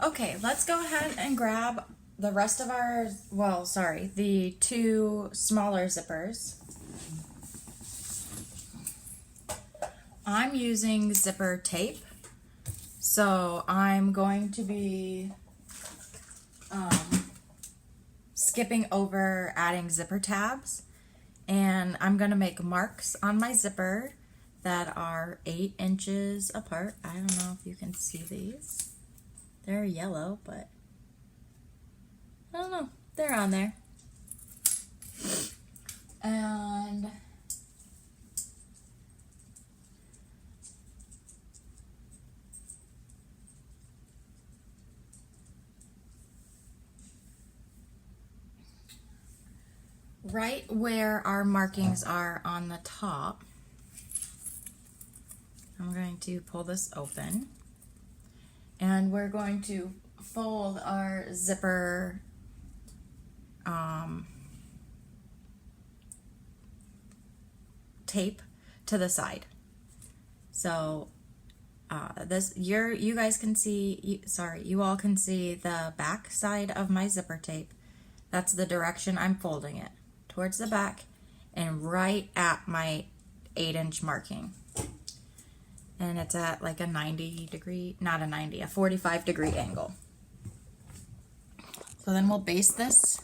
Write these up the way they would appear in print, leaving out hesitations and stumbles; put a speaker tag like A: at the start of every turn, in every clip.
A: Okay, let's go ahead and grab the rest of our, well, sorry, the two smaller zippers. I'm using zipper tape, so I'm going to be skipping over adding zipper tabs, and I'm going to make marks on my zipper that are 8 inches apart. I don't know if you can see these. They're yellow, but I don't know. They're on there. And right where our markings are on the top, I'm going to pull this open, and we're going to fold our zipper tape to the side. So this, you guys can see, you all can see the back side of my zipper tape. That's the direction I'm folding it, towards the back and right at my 8-inch marking. And it's at like a 90 degree, not a 90, a 45 degree angle. So then we'll baste this.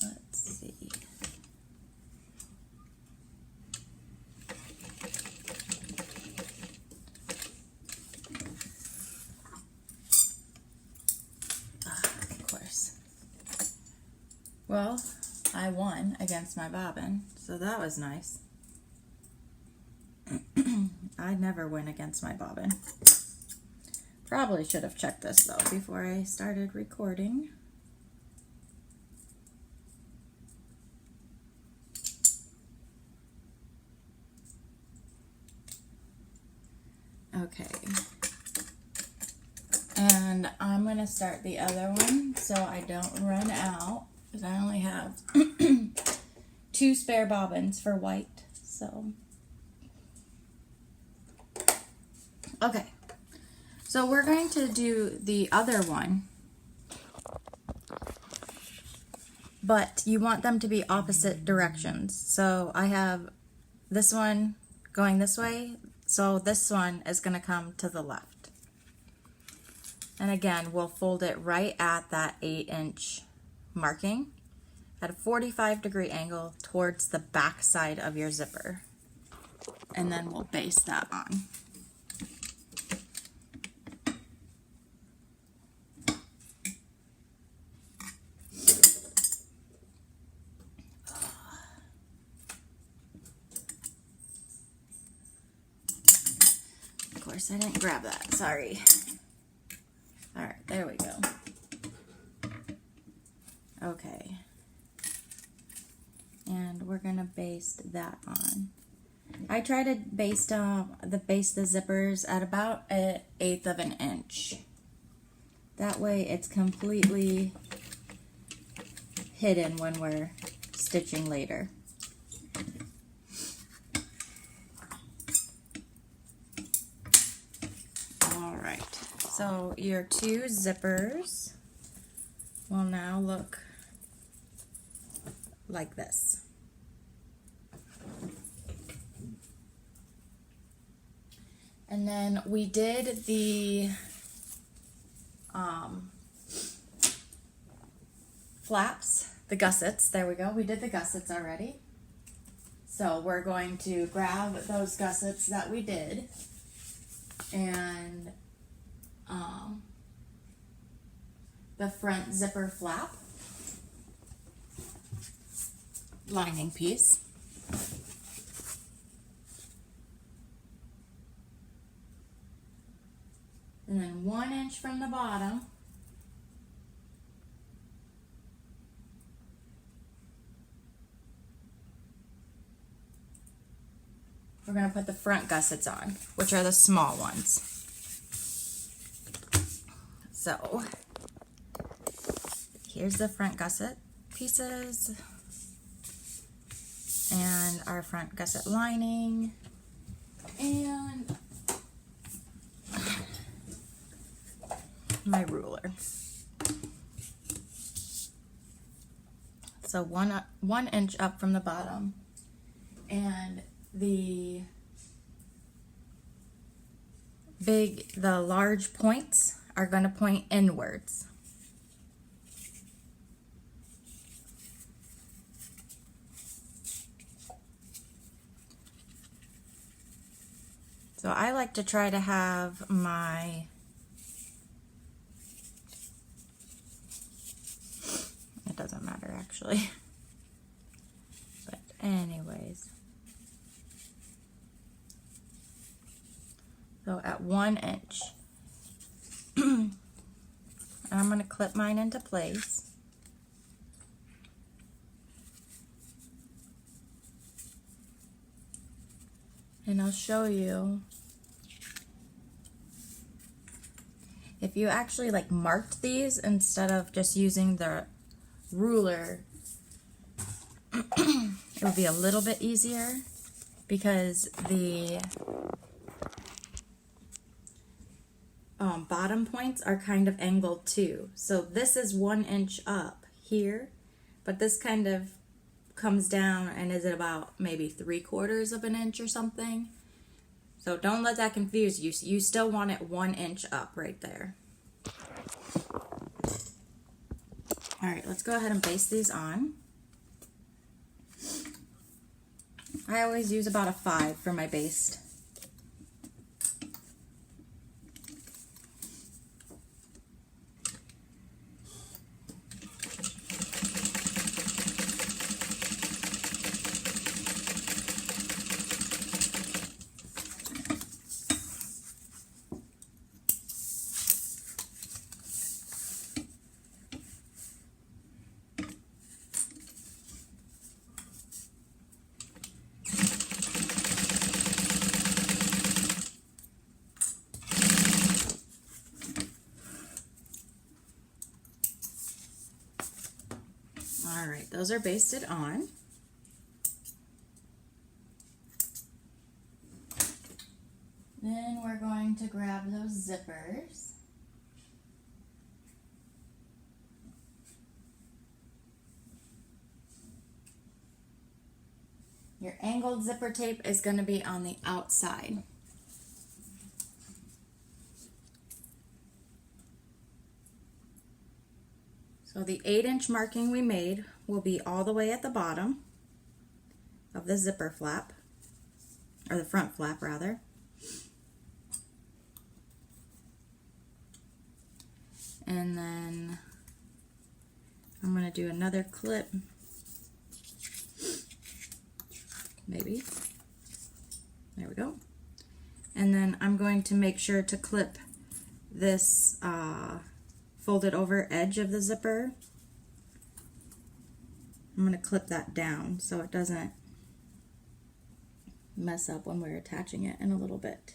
A: Let's see. Of course. Well, I won against my bobbin, so that was nice. I never win against my bobbin. Probably should have checked this though before I started recording. Okay. And I'm going to start the other one so I don't run out, because I only have 2 spare bobbins for white. So, okay. So we're going to do the other one, but you want them to be opposite directions. So I have this one going this way, so this one is going to come to the left. And again, we'll fold it right at that 8-inch marking at a 45 degree angle towards the back side of your zipper. And then we'll baste that on. Of course, I didn't grab that, sorry. All right, there we go. Okay. And we're gonna baste that on. I try to baste the zippers at about 1/8 of an inch. That way it's completely hidden when we're stitching later. All right. So your 2 zippers will now look like this. And then we did the flaps, the gussets. There we go. We did the gussets already. So we're going to grab those gussets that we did and the front zipper flap lining piece. And then 1 inch from the bottom, we're going to put the front gussets on, which are the small ones. So here's the front gusset pieces. and our front gusset lining, and my ruler. So one inch up from the bottom, and the large points are going to point inwards. So I like to try to have my it doesn't matter actually, but anyways, so at 1 inch, and I'm going to clip mine into place. And I'll show you, if you actually like marked these instead of just using the ruler, it would be a little bit easier, because the bottom points are kind of angled too. So this is 1 inch up here, but this kind of comes down and is about maybe 3/4 of an inch or something. So don't let that confuse you. You still want it 1 inch up right there. All right, let's go ahead and baste these on. I always use about a 5 for my baste. All right, those are basted on. Then we're going to grab those zippers. Your angled zipper tape is going to be on the outside. So the 8-inch marking we made will be all the way at the bottom of the zipper flap, or the front flap rather. And then I'm going to do another clip, maybe. There we go. And then I'm going to make sure to clip this folded over edge of the zipper. I'm going to clip that down so it doesn't mess up when we're attaching it in a little bit.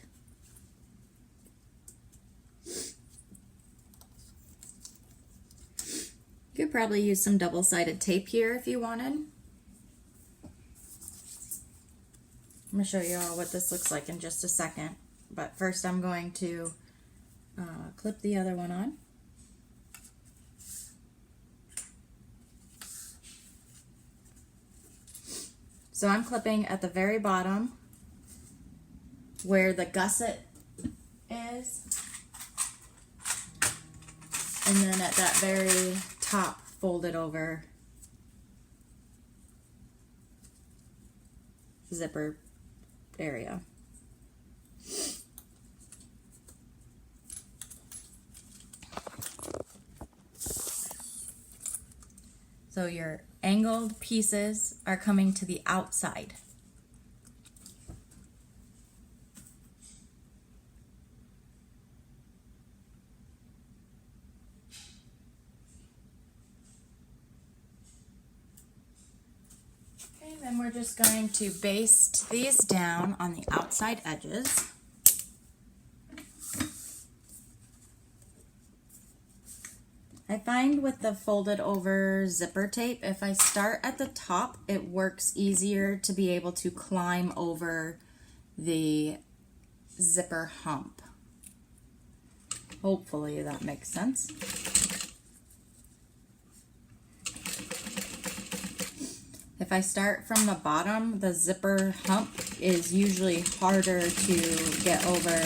A: You could probably use some double-sided tape here if you wanted. I'm going to show you all what this looks like in just a second, but first I'm going to clip the other one on. So I'm clipping at the very bottom where the gusset is, and then at that very top folded over zipper area. So your angled pieces are coming to the outside. Okay, then we're just going to baste these down on the outside edges. I find with the folded over zipper tape, if I start at the top, it works easier to be able to climb over the zipper hump. Hopefully that makes sense. If I start from the bottom, the zipper hump is usually harder to get over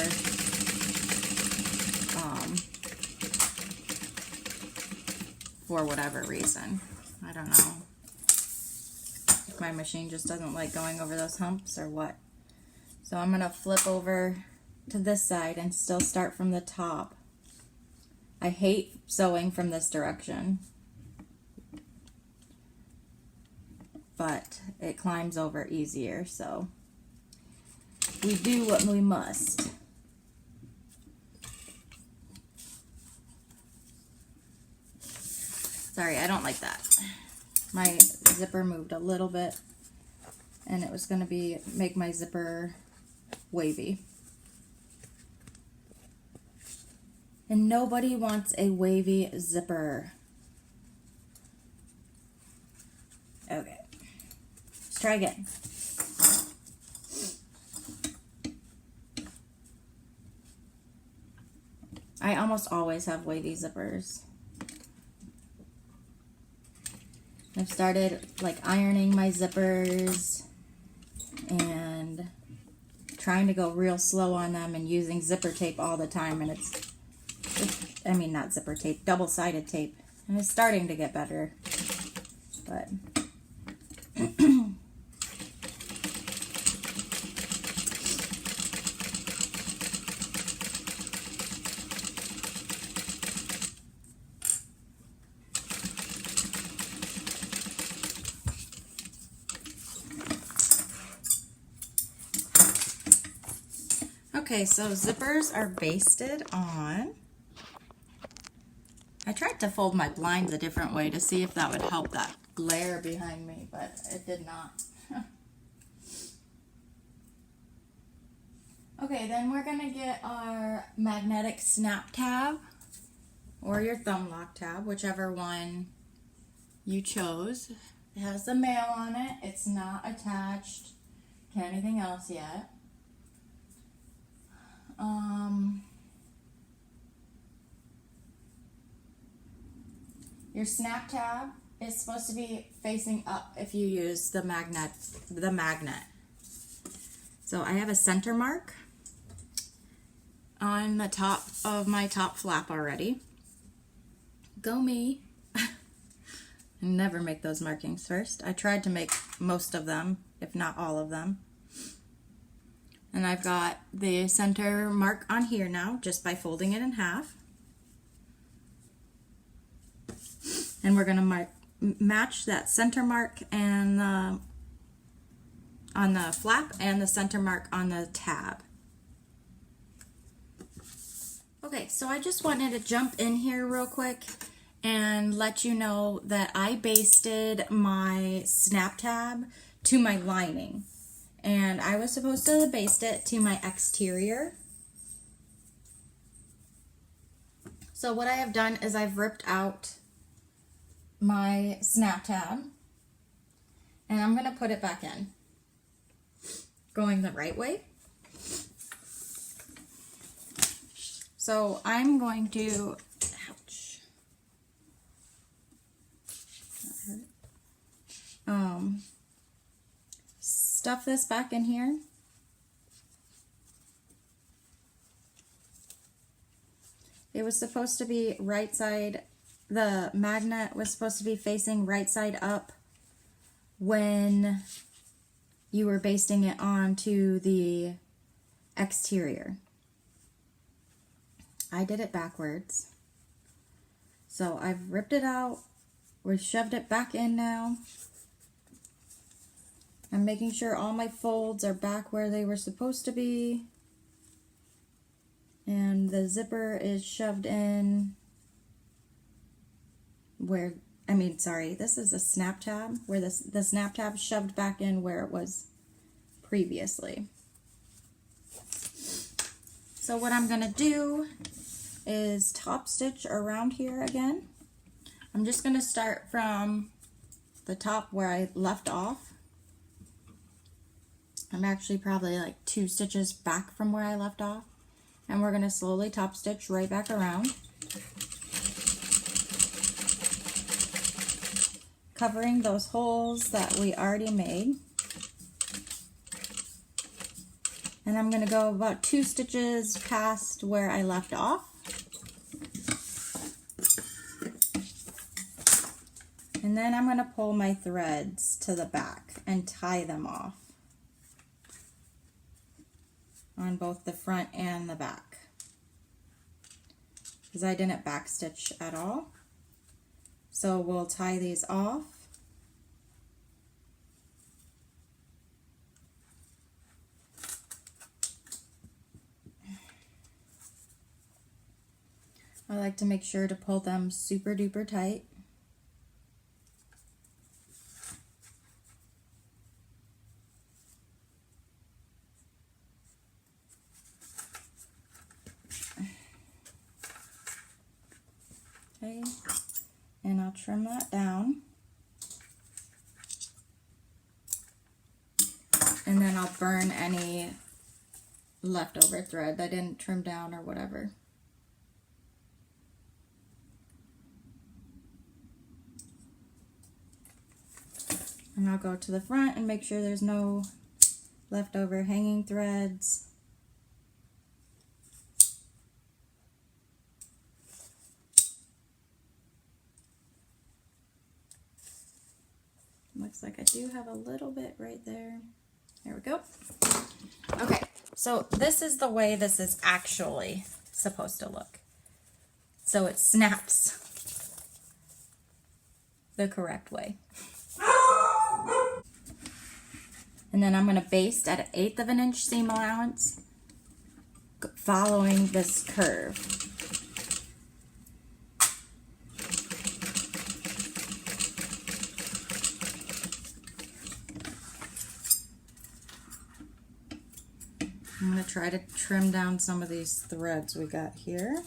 A: for whatever reason. I don't know if my machine just doesn't like going over those humps or what. So I'm going to flip over to this side and still start from the top. I hate sewing from this direction, but it climbs over easier, so we do what we must. Sorry, I don't like that. My zipper moved a little bit, and it was going to make my zipper wavy. And nobody wants a wavy zipper. Okay, let's try again. I almost always have wavy zippers. I've started like ironing my zippers and trying to go real slow on them and using zipper tape all the time, and I mean not zipper tape, double-sided tape, and it's starting to get better, but okay, so zippers are basted on. I tried to fold my blinds a different way to see if that would help that glare behind me, but it did not. Okay, then we're going to get our magnetic snap tab or your thumb lock tab, whichever one you chose. It has the mail on it. It's not attached to anything else yet. Your snap tab is supposed to be facing up if you use the magnet. So I have a center mark on the top of my top flap already. Go me. Never make those markings first. I tried to make most of them, if not all of them. And I've got the center mark on here now, just by folding it in half. And we're going to match that center mark and on the flap and the center mark on the tab. Okay, so I just wanted to jump in here real quick and let you know that I basted my snap tab to my lining. And I was supposed to baste it to my exterior. So what I have done is I've ripped out my snap tab and I'm going to put it back in, going the right way. So I'm going to, ouch, that hurt. Stuff this back in here. It was supposed to be right side, the magnet was supposed to be facing right side up when you were basting it onto the exterior. I did it backwards. So I've ripped it out. We've shoved it back in now. I'm making sure all my folds are back where they were supposed to be. And the zipper is shoved in where, this is a snap tab, where the snap tab shoved back in where it was previously. So what I'm going to do is top stitch around here again. I'm just going to start from the top where I left off. I'm actually probably like 2 stitches back from where I left off. And we're going to slowly top stitch right back around, covering those holes that we already made. And I'm going to go about 2 stitches past where I left off. And then I'm going to pull my threads to the back and tie them off on both the front and the back, because I didn't back stitch at all. So we'll tie these off. I like to make sure to pull them super duper tight. Okay, and I'll trim that down. And then I'll burn any leftover thread that I didn't trim down or whatever. And I'll go to the front and make sure there's no leftover hanging threads. Looks like I do have a little bit right there. There we go. Okay, so this is the way this is actually supposed to look. So it snaps the correct way. And then I'm going to baste at 1/8 of an inch seam allowance, following this curve. I'm going to try to trim down some of these threads we got here.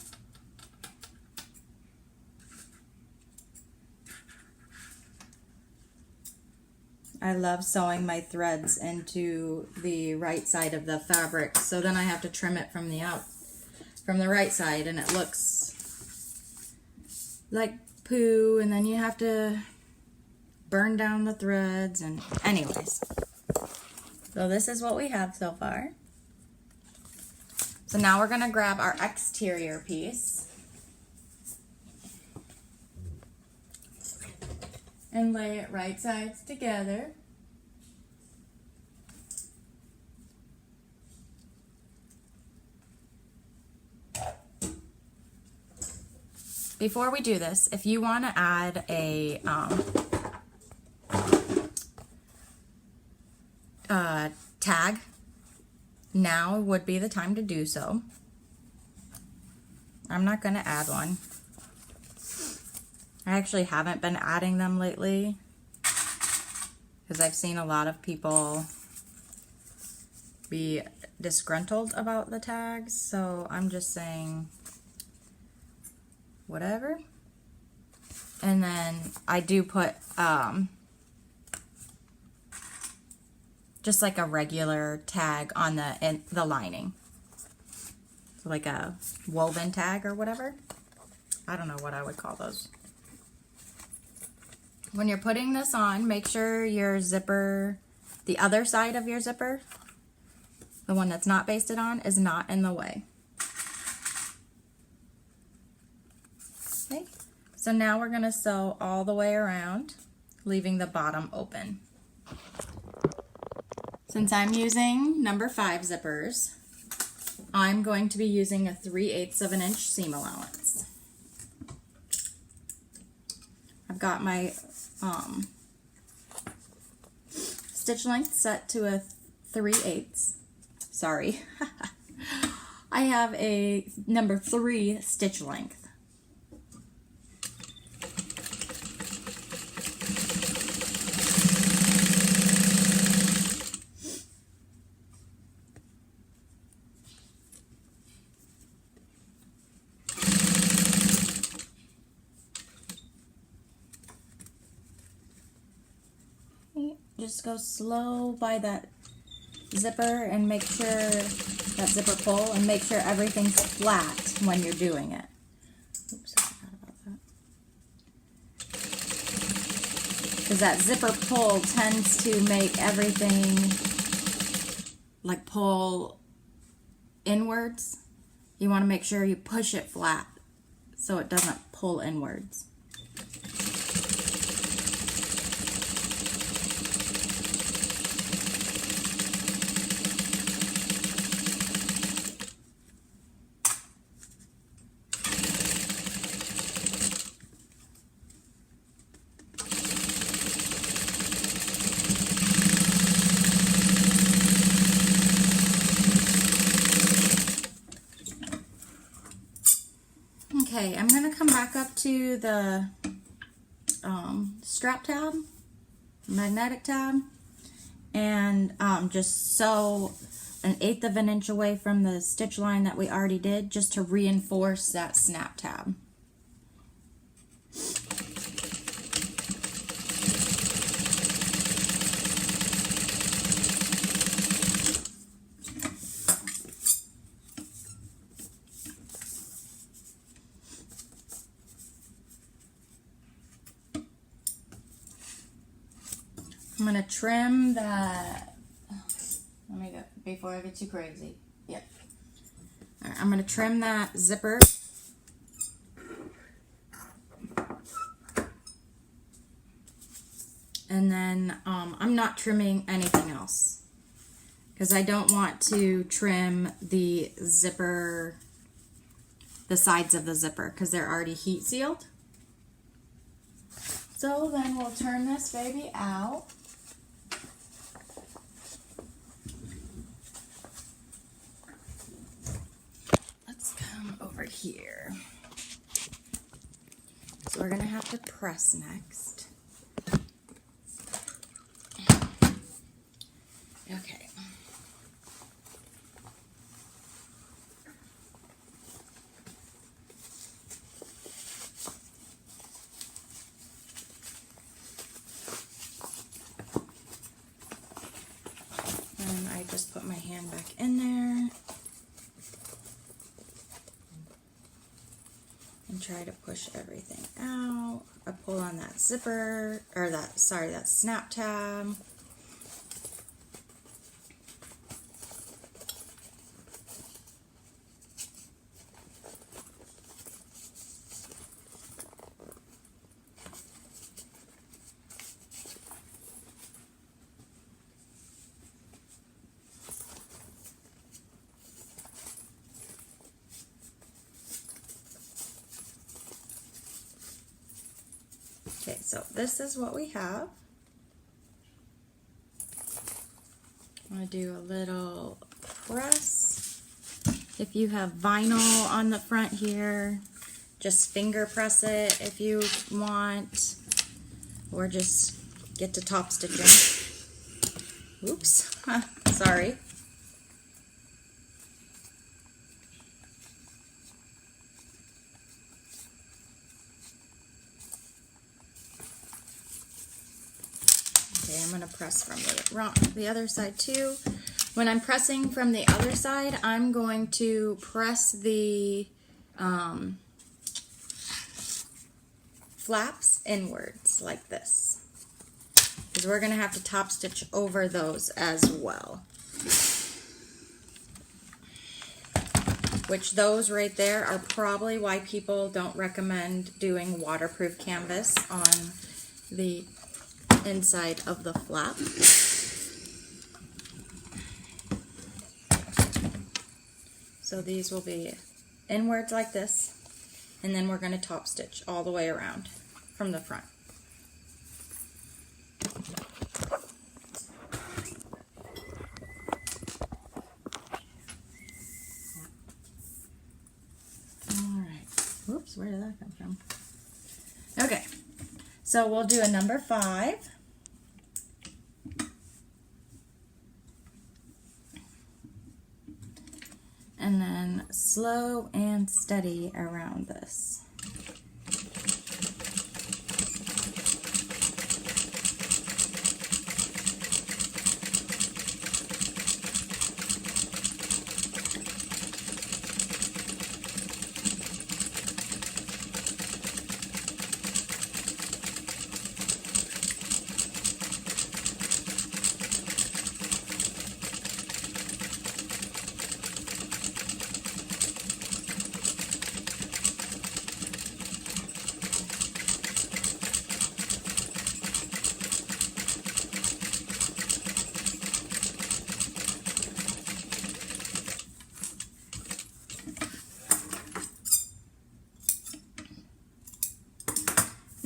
A: I love sewing my threads into the right side of the fabric, so then I have to trim it from the right side, and it looks like poo, and then you have to burn down the threads, and anyways. So this is what we have so far. So now we're going to grab our exterior piece and lay it right sides together. Before we do this, if you want to add a tag, now would be the time to do so. I'm not going to add one. I actually haven't been adding them lately because I've seen a lot of people be disgruntled about the tags, so I'm just saying whatever. And then I do put just like a regular tag on the lining, so like a woven tag or whatever. I don't know what I would call those. When you're putting this on, make sure your zipper, the other side of your zipper, the one that's not basted on, is not in the way. Okay, so now we're going to sew all the way around, leaving the bottom open. Since I'm using number 5 zippers, I'm going to be using a 3/8 of an inch seam allowance. I've got my stitch length set to a 3/8. Sorry. I have a number 3 stitch length. just go slow by that zipper and make sure, that zipper pull, and make sure everything's flat when you're doing it. Oops, I forgot about that. Because that zipper pull tends to make everything like pull inwards. You want to make sure you push it flat so it doesn't pull inwards. Okay, I'm going to come back up to the strap tab, magnetic tab, and just sew 1/8 of an inch away from the stitch line that we already did, just to reinforce that snap tab. I'm going to trim that, let me go, before I get too crazy. Yep. All right, I'm going to trim that zipper. And then I'm not trimming anything else, because I don't want to trim the zipper, the sides of the zipper, because they're already heat sealed. So then we'll turn this baby out. Let's come over here. So we're going to have to press next. Okay. And I just put my hand back in there and try to push everything out. I pull on that zipper, or that snap tab. Okay, so this is what we have. I'm going to do a little press. If you have vinyl on the front here, just finger press it if you want, or just get to top stitching. Oops, sorry. Okay, I'm going to press from the other side too. When I'm pressing from the other side, I'm going to press the flaps inwards like this, because we're going to have to top stitch over those as well. Which those right there are probably why people don't recommend doing waterproof canvas on the inside of the flap. So these will be inwards like this, and then we're going to top stitch all the way around from the front. Alright, whoops, where did that come from? Okay, so we'll do a number 5. And then slow and steady around this.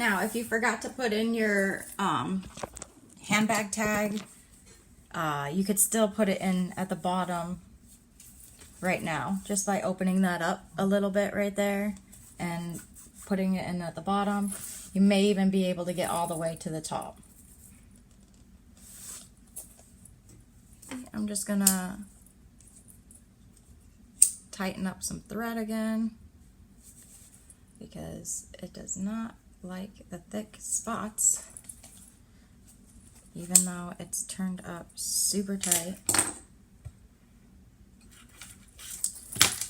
A: Now, if you forgot to put in your handbag tag, you could still put it in at the bottom right now, just by opening that up a little bit right there and putting it in at the bottom. You may even be able to get all the way to the top. I'm just gonna tighten up some thread again because it does not like the thick spots, even though it's turned up super tight.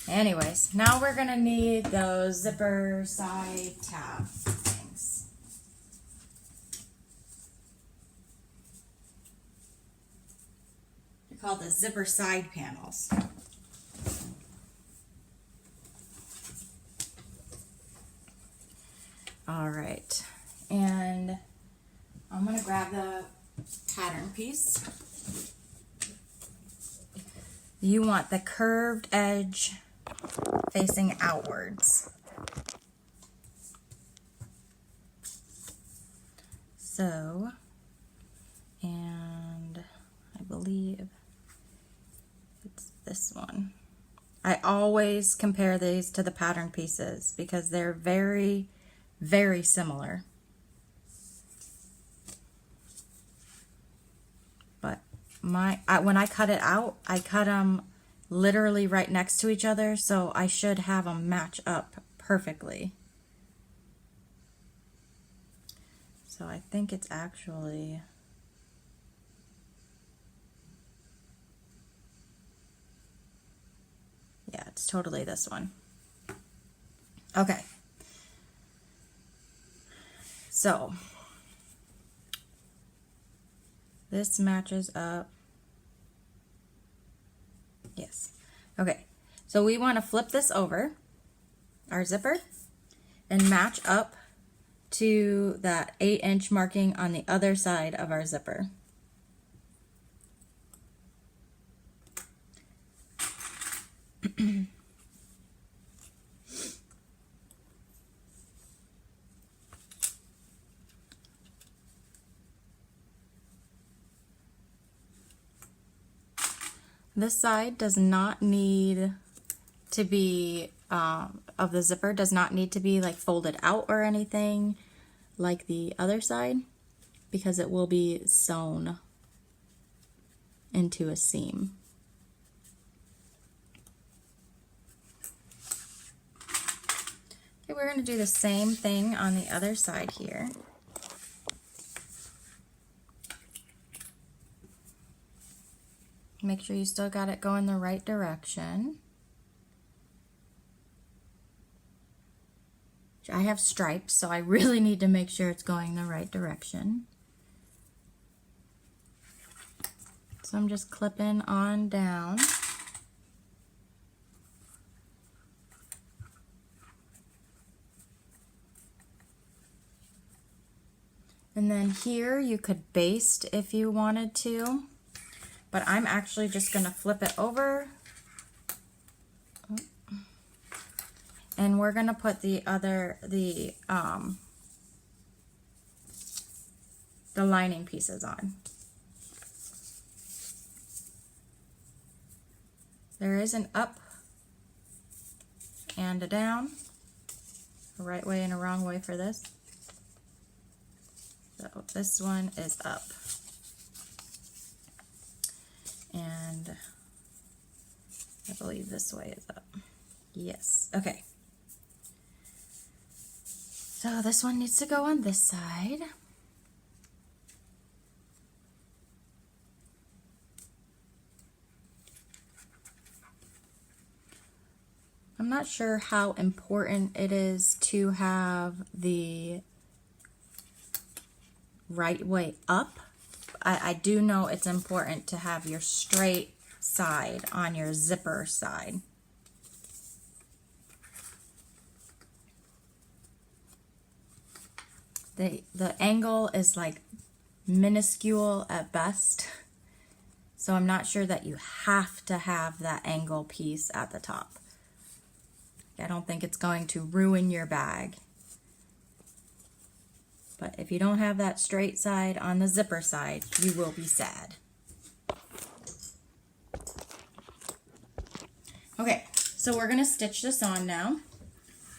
A: Anyways, now we're gonna need those zipper side tab things. They're called the zipper side panels. All right, and I'm gonna grab the pattern piece. You want the curved edge facing outwards. So, and I believe it's this one. I always compare these to the pattern pieces because they're very, very similar. But when I cut it out, I cut them literally right next to each other, so I should have them match up perfectly. So I think it's actually, yeah, it's totally this one. Okay. So this matches up. Yes. Okay. So we want to flip this over, our zipper, and match up to that 8-inch marking on the other side of our zipper. This side does not need to be, of the zipper, does not need to be like folded out or anything like the other side, because it will be sewn into a seam. Okay, we're going to do the same thing on the other side here. Make sure you still got it going the right direction. I have stripes, so I really need to make sure it's going the right direction. So I'm just clipping on down. And then here you could baste if you wanted to, but I'm actually just going to flip it over. And we're going to put the lining pieces on. There is an up and a down, a right way and a wrong way for this. So this one is up. And I believe this way is up. Yes, okay. So this one needs to go on this side. I'm not sure how important it is to have the right way up. I do know it's important to have your straight side on your zipper side. The angle is like minuscule at best, so I'm not sure that you have to have that angle piece at the top. I don't think it's going to ruin your bag. But if you don't have that straight side on the zipper side, you will be sad. Okay, so we're gonna stitch this on now.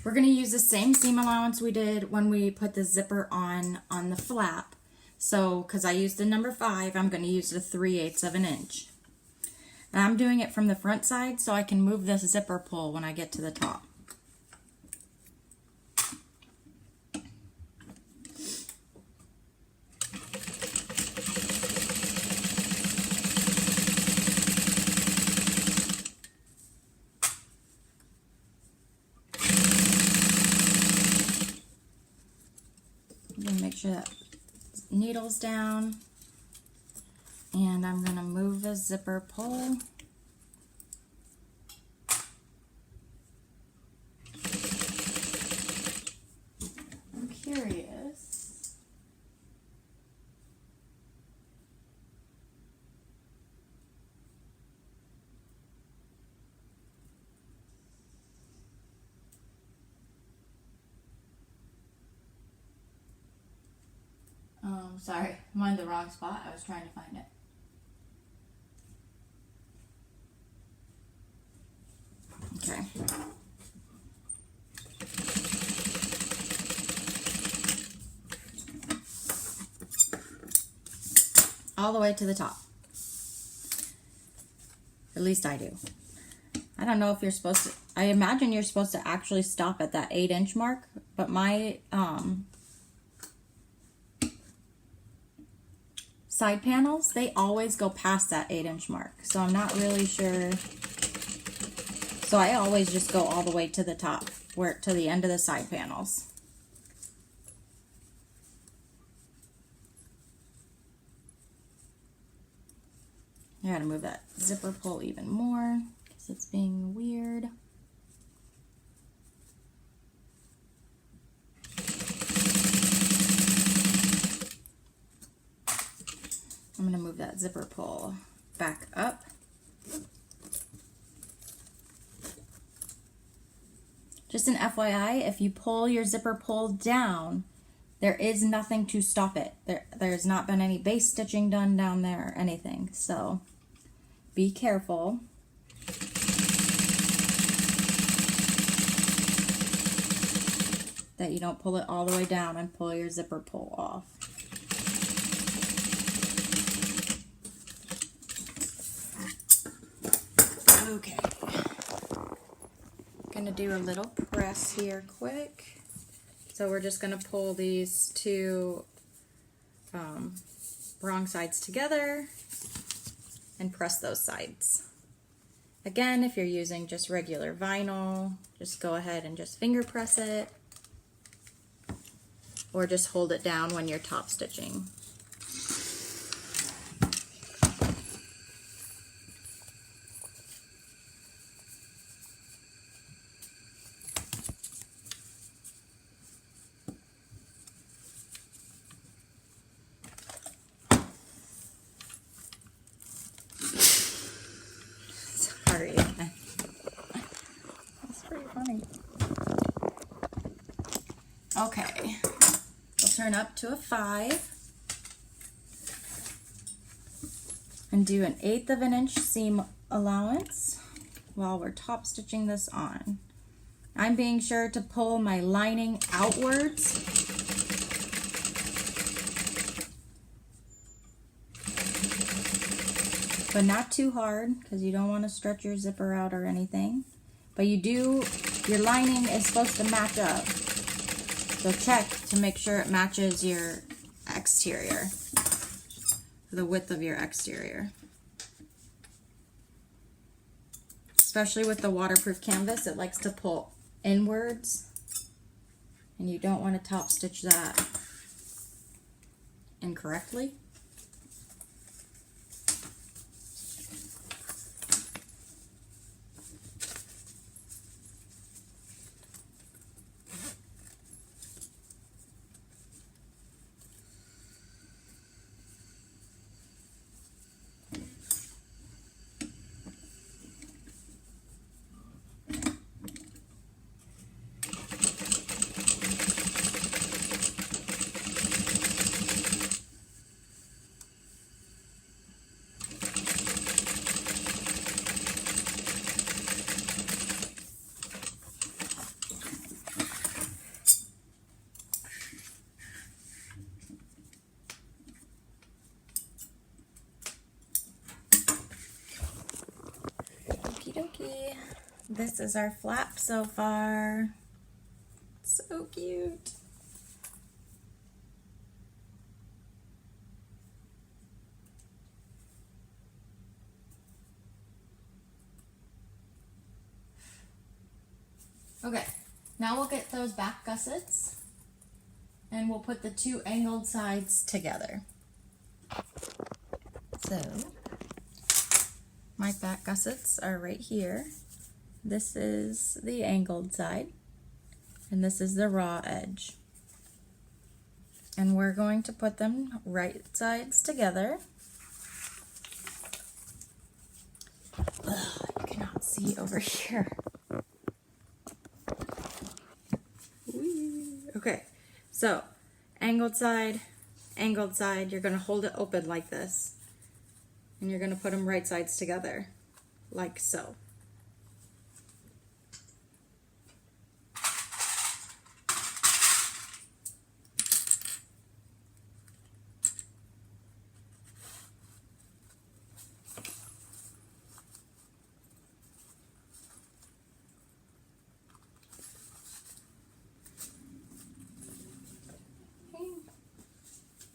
A: We're gonna use the same seam allowance we did when we put the zipper on the flap. So, because I used the number 5, I'm gonna use the 3/8 of an inch. And I'm doing it from the front side so I can move this zipper pull when I get to the top. Make sure that needle's down, and I'm going to move the zipper pull. I'm curious. Sorry, I'm on the wrong spot. I was trying to find it. Okay. All the way to the top. At least I do. I don't know if you're supposed to, I imagine you're supposed to actually stop at that 8-inch mark, but my, side panels, they always go past that 8-inch mark. So I'm not really sure. So I always just go all the way to the top, to the end of the side panels. I gotta move that zipper pull even more because it's being weird. I'm going to move that zipper pull back up. Just an FYI, if you pull your zipper pull down, there is nothing to stop it. There's not been any base stitching done down there or anything. So be careful. That you don't pull it all the way down and pull your zipper pull off. Okay, gonna do a little press here quick. So we're just gonna pull these two wrong sides together and press those sides. Again, if you're using just regular vinyl, just go ahead and just finger press it, or just hold it down when you're top stitching. Sorry. That's pretty funny. Okay. We'll turn up to a 5 and do an 1/8 of an inch seam allowance while we're top stitching this on. I'm being sure to pull my lining outwards. But not too hard because you don't want to stretch your zipper out or anything. But your lining is supposed to match up. So check to make sure it matches your exterior, the width of your exterior. Especially with the waterproof canvas, it likes to pull inwards, and you don't want to top stitch that incorrectly. dokie. This is our flap so far. So cute. Okay, now we'll get those back gussets and we'll put the two angled sides together. So, my back gussets are right here. This is the angled side and this is the raw edge. And we're going to put them right sides together. Ugh, you cannot see over here. Okay, so angled side, you're going to hold it open like this. And you're going to put them right sides together, like so.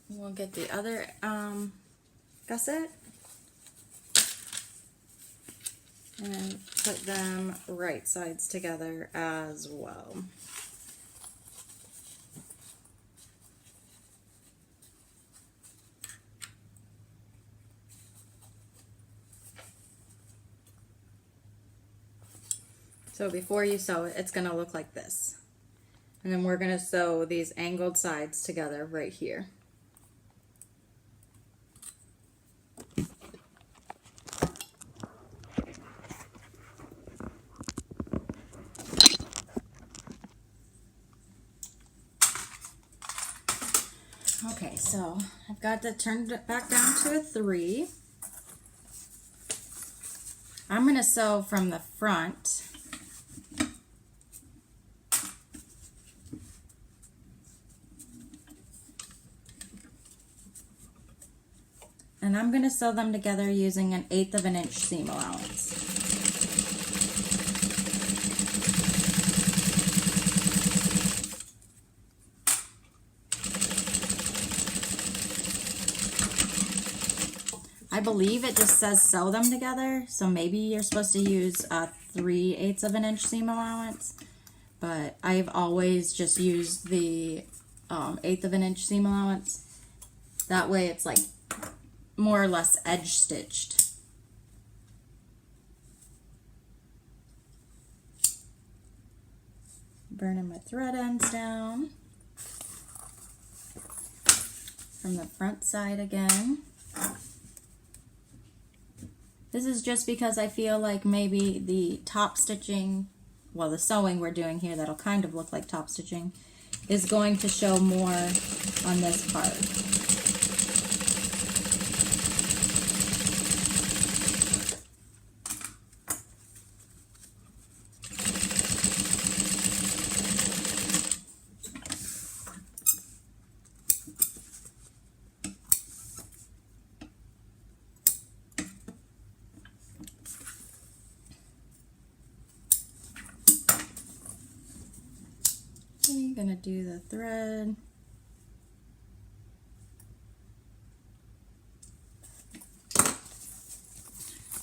A: We'll get the other gusset and put them right sides together as well. So before you sew it, it's going to look like this. And then we're going to sew these angled sides together right here. Okay, so I've got to turn it back down to a 3. I'm going to sew from the front. And I'm going to sew them together using an 1/8 of an inch seam allowance. I believe it just says sew them together, so maybe you're supposed to use a 3/8 of an inch seam allowance, but I've always just used the 1/8 of an inch seam allowance. That way it's like more or less edge stitched. Burning my thread ends down from the front side again. This is just because I feel like maybe the top stitching, well, the sewing we're doing here that'll kind of look like top stitching, is going to show more on this part. I'm gonna do the thread.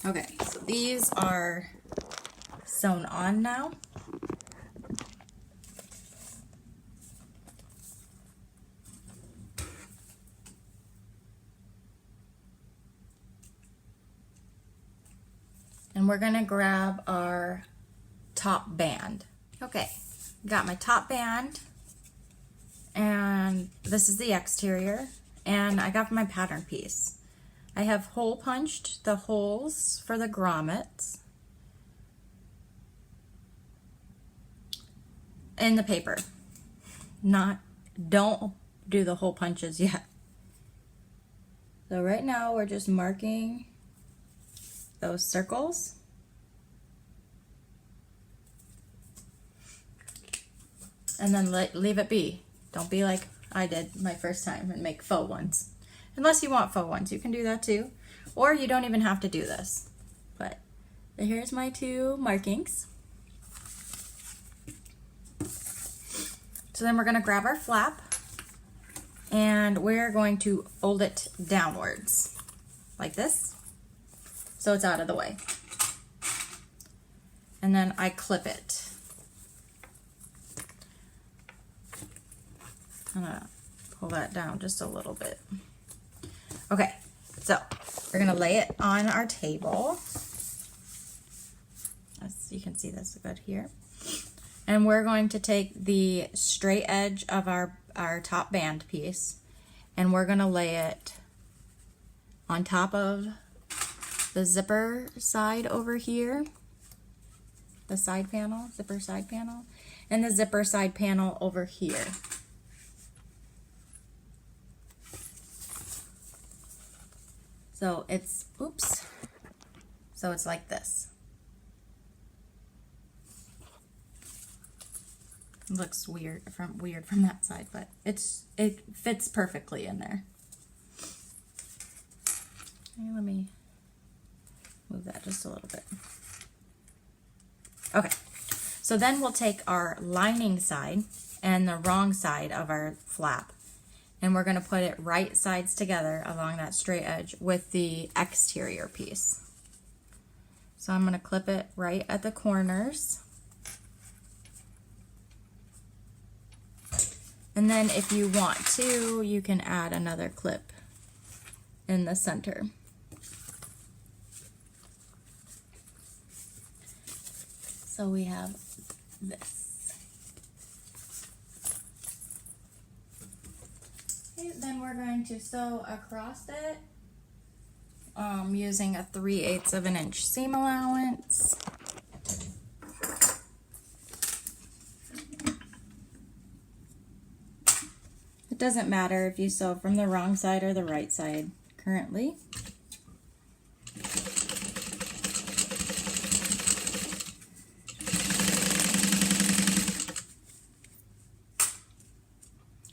A: Okay, so these are sewn on now. And we're gonna grab our top band. Okay. Got my top band, and this is the exterior, and I got my pattern piece. I have hole punched the holes for the grommets in the paper. Don't do the hole punches yet. So right now we're just marking those circles. And then leave it be. Don't be like I did my first time and make faux ones. Unless you want faux ones, you can do that too. Or you don't even have to do this. But So here's my two markings. So then we're going to grab our flap and we're going to fold it downwards like this so it's out of the way. And then I clip it. I'm gonna pull that down just a little bit. Okay, so we're gonna lay it on our table. As you can see, this good here. And we're going to take the straight edge of our top band piece and we're gonna lay it on top of the zipper side over here. The side panel, zipper side panel, and the zipper side panel over here. So it's, oops, so it's like this. It looks weird from that side, but it fits perfectly in there. Okay, let me move that just a little bit. Okay, so then we'll take our lining side and the wrong side of our flap and we're going to put it right sides together along that straight edge with the exterior piece. So I'm going to clip it right at the corners. And then if you want to, you can add another clip in the center. So we have this. Okay, then we're going to sew across it using a 3/8 of an inch seam allowance. It doesn't matter if you sew from the wrong side or the right side currently.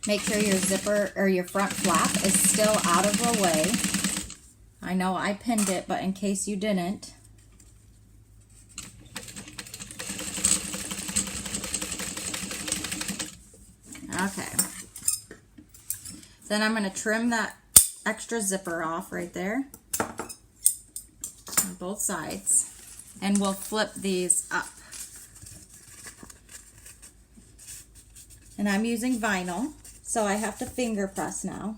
A: Make sure your zipper or your front flap is still out of the way. I know I pinned it, but in case you didn't. Okay. Then I'm going to trim that extra zipper off right there on both sides, and we'll flip these up. And I'm using vinyl, so I have to finger press now.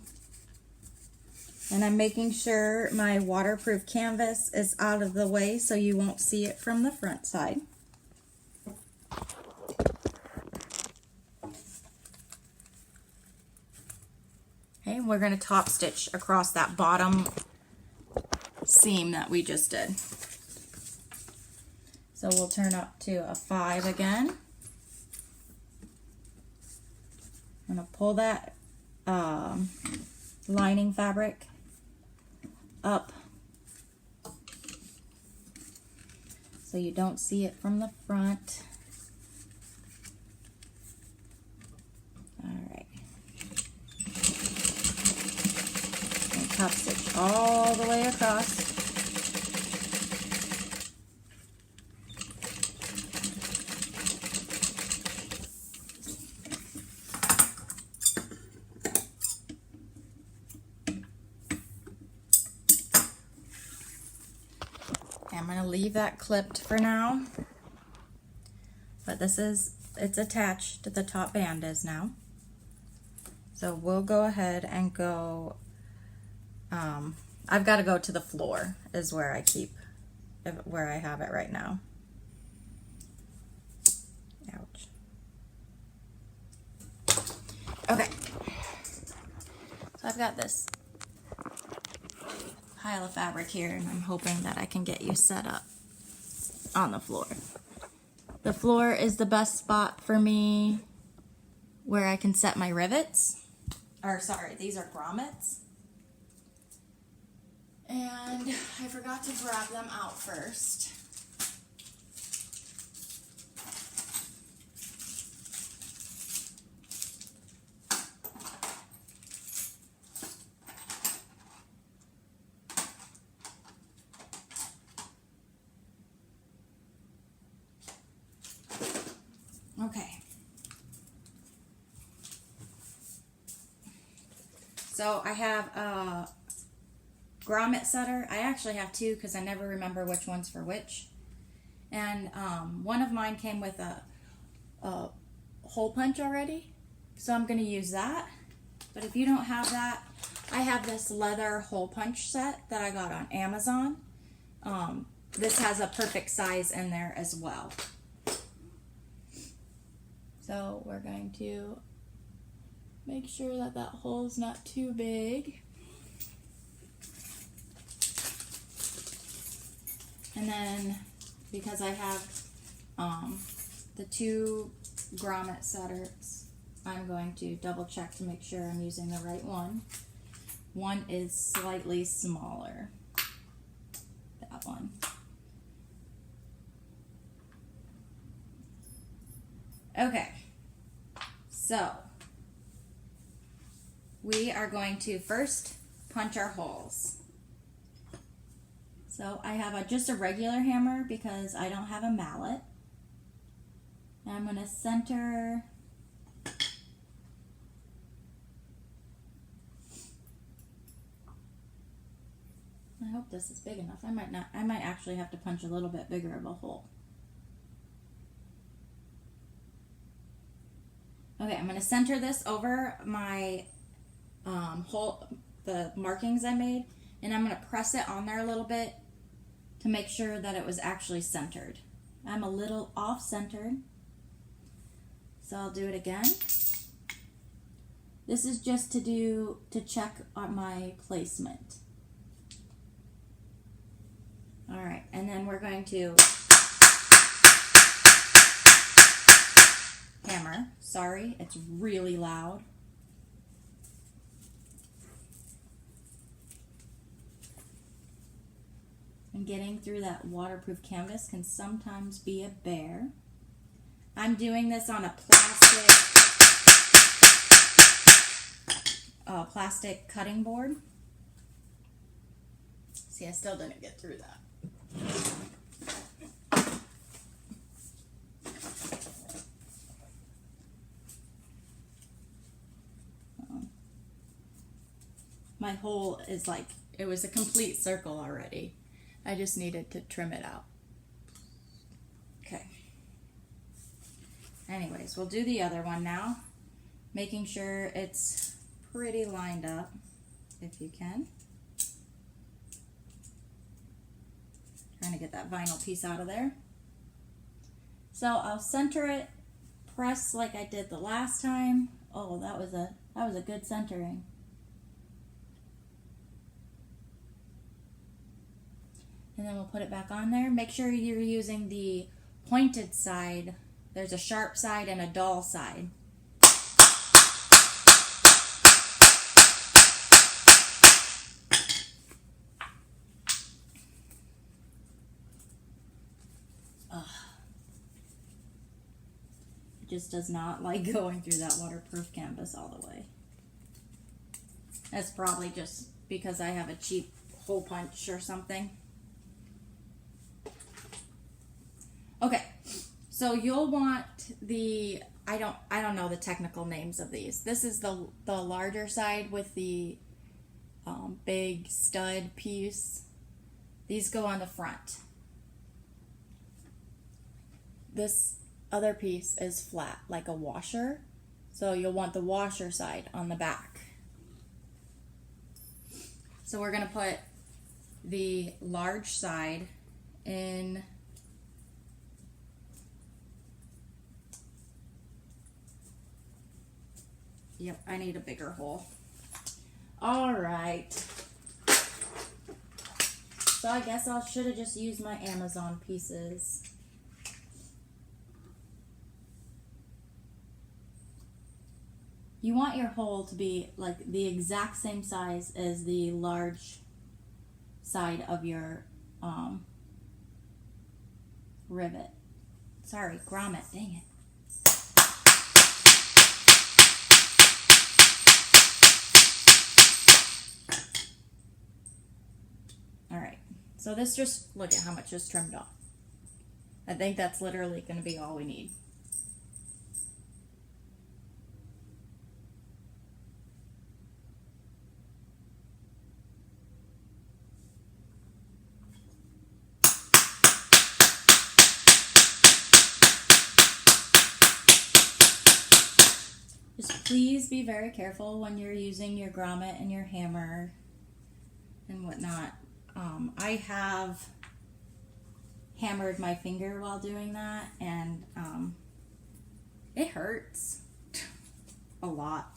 A: And I'm making sure my waterproof canvas is out of the way so you won't see it from the front side. Okay, we're going to top stitch across that bottom seam that we just did. So we'll turn up to a 5 again. I'm going to pull that lining fabric up so you don't see it from the front. Alright. And top stitch all the way across. I'm going to leave that clipped for now, but it's attached to the top band is now. So we'll go ahead and go, I've got to go to the floor is where I have it right now. Ouch. Okay, so I've got this pile of fabric here, and I'm hoping that I can get you set up on the floor. The floor is the best spot for me where I can set my rivets. Or sorry, these are grommets. And I forgot to grab them out first. So I have a grommet setter. I actually have two because I never remember which one's for which. And one of mine came with a hole punch already, so I'm going to use that. But if you don't have that, I have this leather hole punch set that I got on Amazon. This has a perfect size in there as well. So we're going to make sure that that hole's not too big. And then, because I have the two grommet setters, I'm going to double check to make sure I'm using the right one. One is slightly smaller. That one. Okay, so we are going to first punch our holes. So I have just a regular hammer because I don't have a mallet. And I'm going to center I hope this is big enough. I might actually have to punch a little bit bigger of a hole. Okay, I'm going to center this over my hole, the markings I made, and I'm going to press it on there a little bit to make sure that it was actually centered. I'm a little off-centered, so I'll do it again. This is just to check on my placement. All right, and then we're going to hammer. Sorry, it's really loud. And getting through that waterproof canvas can sometimes be a bear. I'm doing this on a plastic cutting board. See, I still didn't get through that. My hole is like, it was a complete circle already. I just needed to trim it out. Okay. Anyways, we'll do the other one now. Making sure it's pretty lined up, if you can. Trying to get that vinyl piece out of there. So I'll center it, press like I did the last time. Oh, that was a good centering. And then we'll put it back on there. Make sure you're using the pointed side. There's a sharp side and a dull side. It just does not like going through that waterproof canvas all the way. That's probably just because I have a cheap hole punch or something. Okay, so you'll want the, I don't know the technical names of these. This is the larger side with the big stud piece. These go on the front. This other piece is flat, like a washer. So you'll want the washer side on the back. So we're gonna put the large side in Yep, I need a bigger hole. All right. So I guess I should have just used my Amazon pieces. You want your hole to be like the exact same size as the large side of your rivet. Sorry, grommet, dang it. Alright, so this just, look at how much just trimmed off. I think that's literally going to be all we need. Just please be very careful when you're using your grommet and your hammer and whatnot. I have hammered my finger while doing that, and it hurts a lot.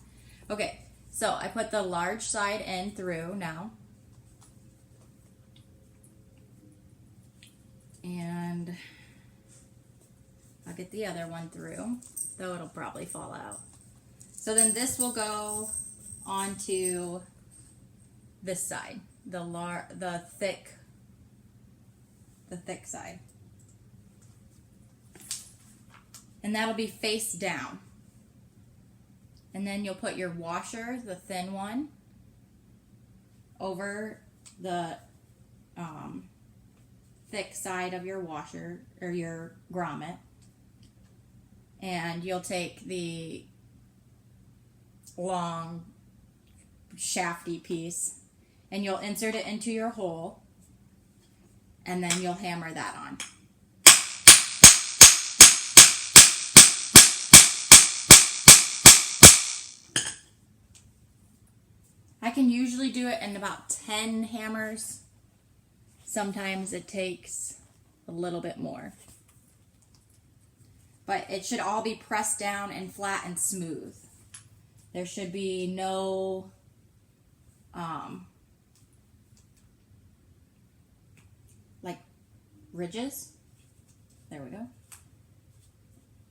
A: Okay, so I put the large side in through now. And I'll get the other one through, though it'll probably fall out. So then this will go onto this side, the thick side. And that'll be face down. And then you'll put your washer, the thin one, over the thick side of your washer or your grommet. And you'll take the long shafty piece and you'll insert it into your hole, and then you'll hammer that on. I can usually do it in about 10 hammers. Sometimes it takes a little bit more. But it should all be pressed down and flat and smooth. There should be no like ridges. There we go.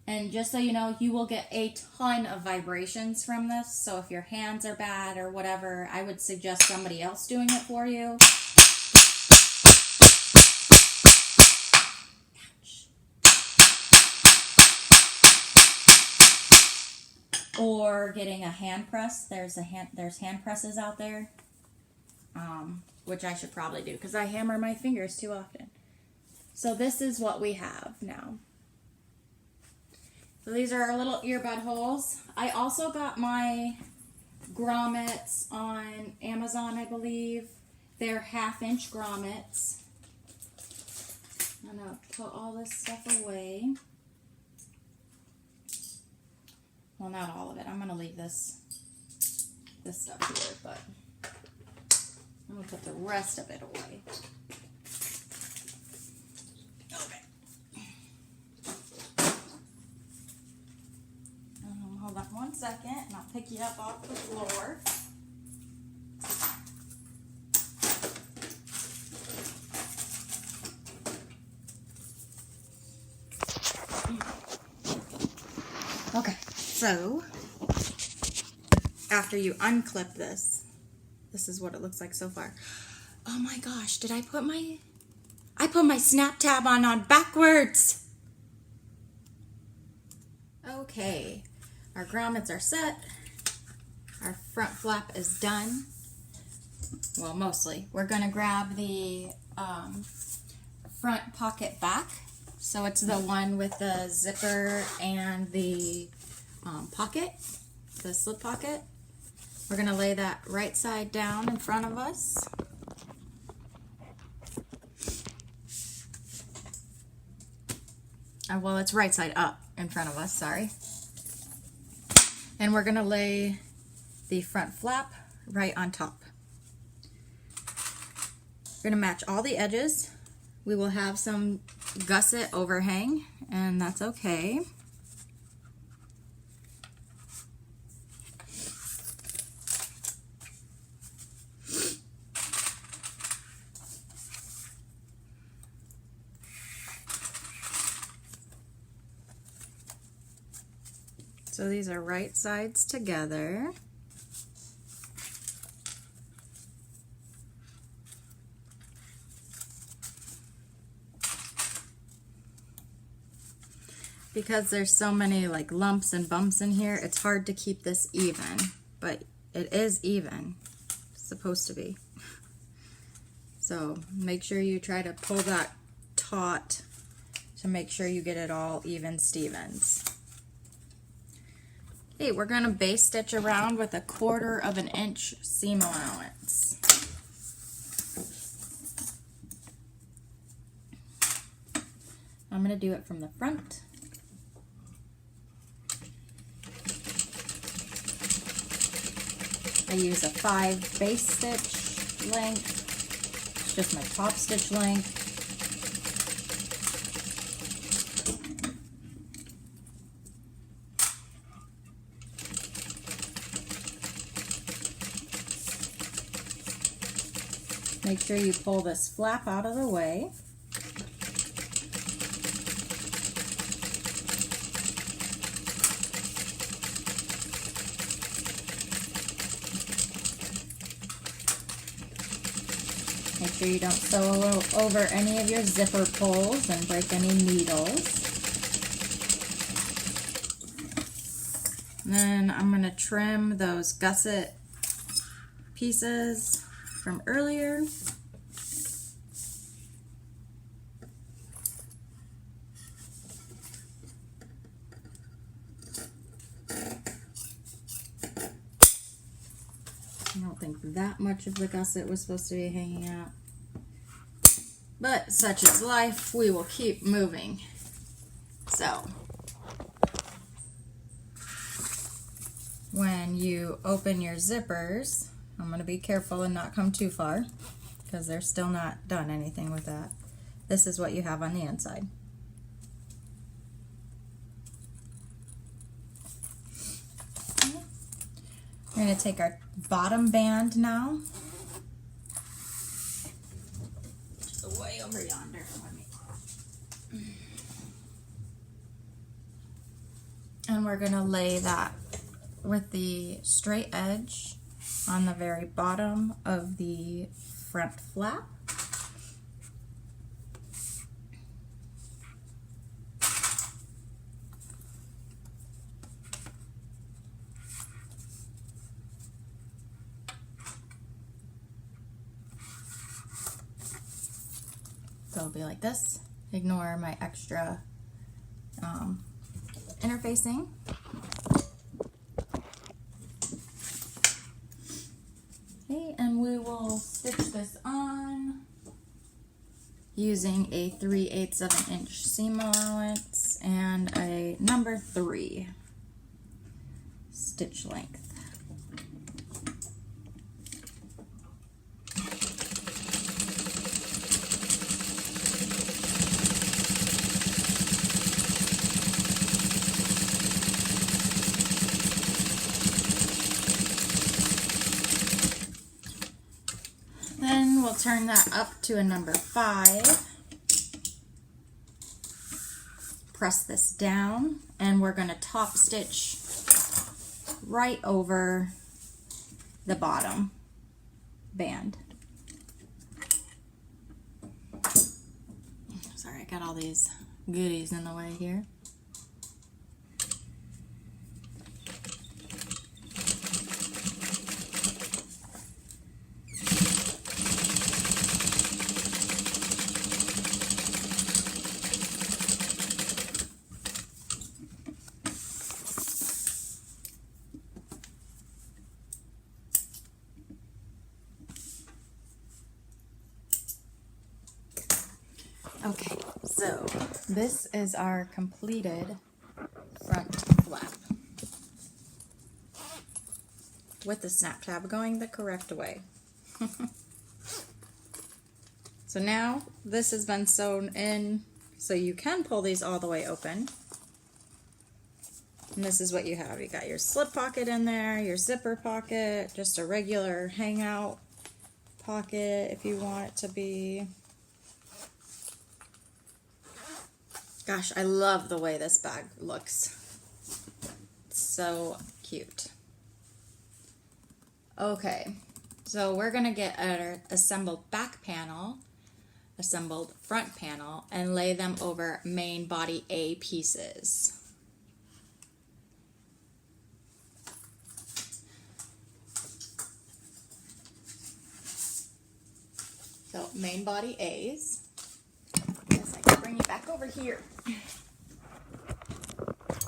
A: And just so you know, you will get a ton of vibrations from this. So if your hands are bad or whatever, I would suggest somebody else doing it for you. Or getting a hand press. There's hand presses out there, which I should probably do because I hammer my fingers too often. So this is what we have now. So these are our little earbud holes. I also got my grommets on Amazon, I believe. They're 1/2-inch grommets. I'm gonna put all this stuff away. Well, not all of it. I'm going to leave this stuff here, but I'm going to put the rest of it away. Okay. Hold on 1 second, and I'll pick you up off the floor. Okay. So, after you unclip this is what it looks like so far. Oh my gosh, did I put my snap tab on backwards? Okay, our grommets are set. Our front flap is done. Well, mostly. We're gonna grab the front pocket back. So it's the one with the zipper and the pocket, the slip pocket. We're going to lay that right side down in front of us. Well, it's right side up in front of us, sorry. And we're going to lay the front flap right on top. We're going to match all the edges. We will have some gusset overhang, and that's okay. So these are right sides together. Because there's so many like lumps and bumps in here, it's hard to keep this even, but it is even. It's supposed to be. So make sure you try to pull that taut to make sure you get it all even Stevens. Okay, we're going to base stitch around with 1/4 inch seam allowance. I'm going to do it from the front. use a 5 base stitch length. It's just my top stitch length. Make sure you pull this flap out of the way. Make sure you don't sew over any of your zipper pulls and break any needles. And then I'm going to trim those gusset pieces from earlier. I don't think that much of the gusset was supposed to be hanging out. But such is life, we will keep moving. So, when you open your zippers, I'm going to be careful and not come too far because they're still not done anything with that. This is what you have on the inside. We're going to take our bottom band now. Just way over yonder. And we're going to lay that with the straight edge on the very bottom of the front flap. So it'll be like this. Ignore my extra interfacing. Okay, and we will stitch this on using a 3/8 of an inch seam allowance and a number 3 stitch length. Then we'll turn that up to a number 5. Press this down, and we're going to top stitch right over the bottom band. Sorry, I got all these goodies in the way here. Okay, so this is our completed front flap with the snap tab going the correct way. So now this has been sewn in, so you can pull these all the way open. And this is what you have. You got your slip pocket in there, your zipper pocket, just a regular hangout pocket if you want it to be. Gosh, I love the way this bag looks. It's so cute. Okay, so we're gonna get an assembled back panel, assembled front panel, and lay them over main body A pieces. So main body A's. Guess I can bring you back over here.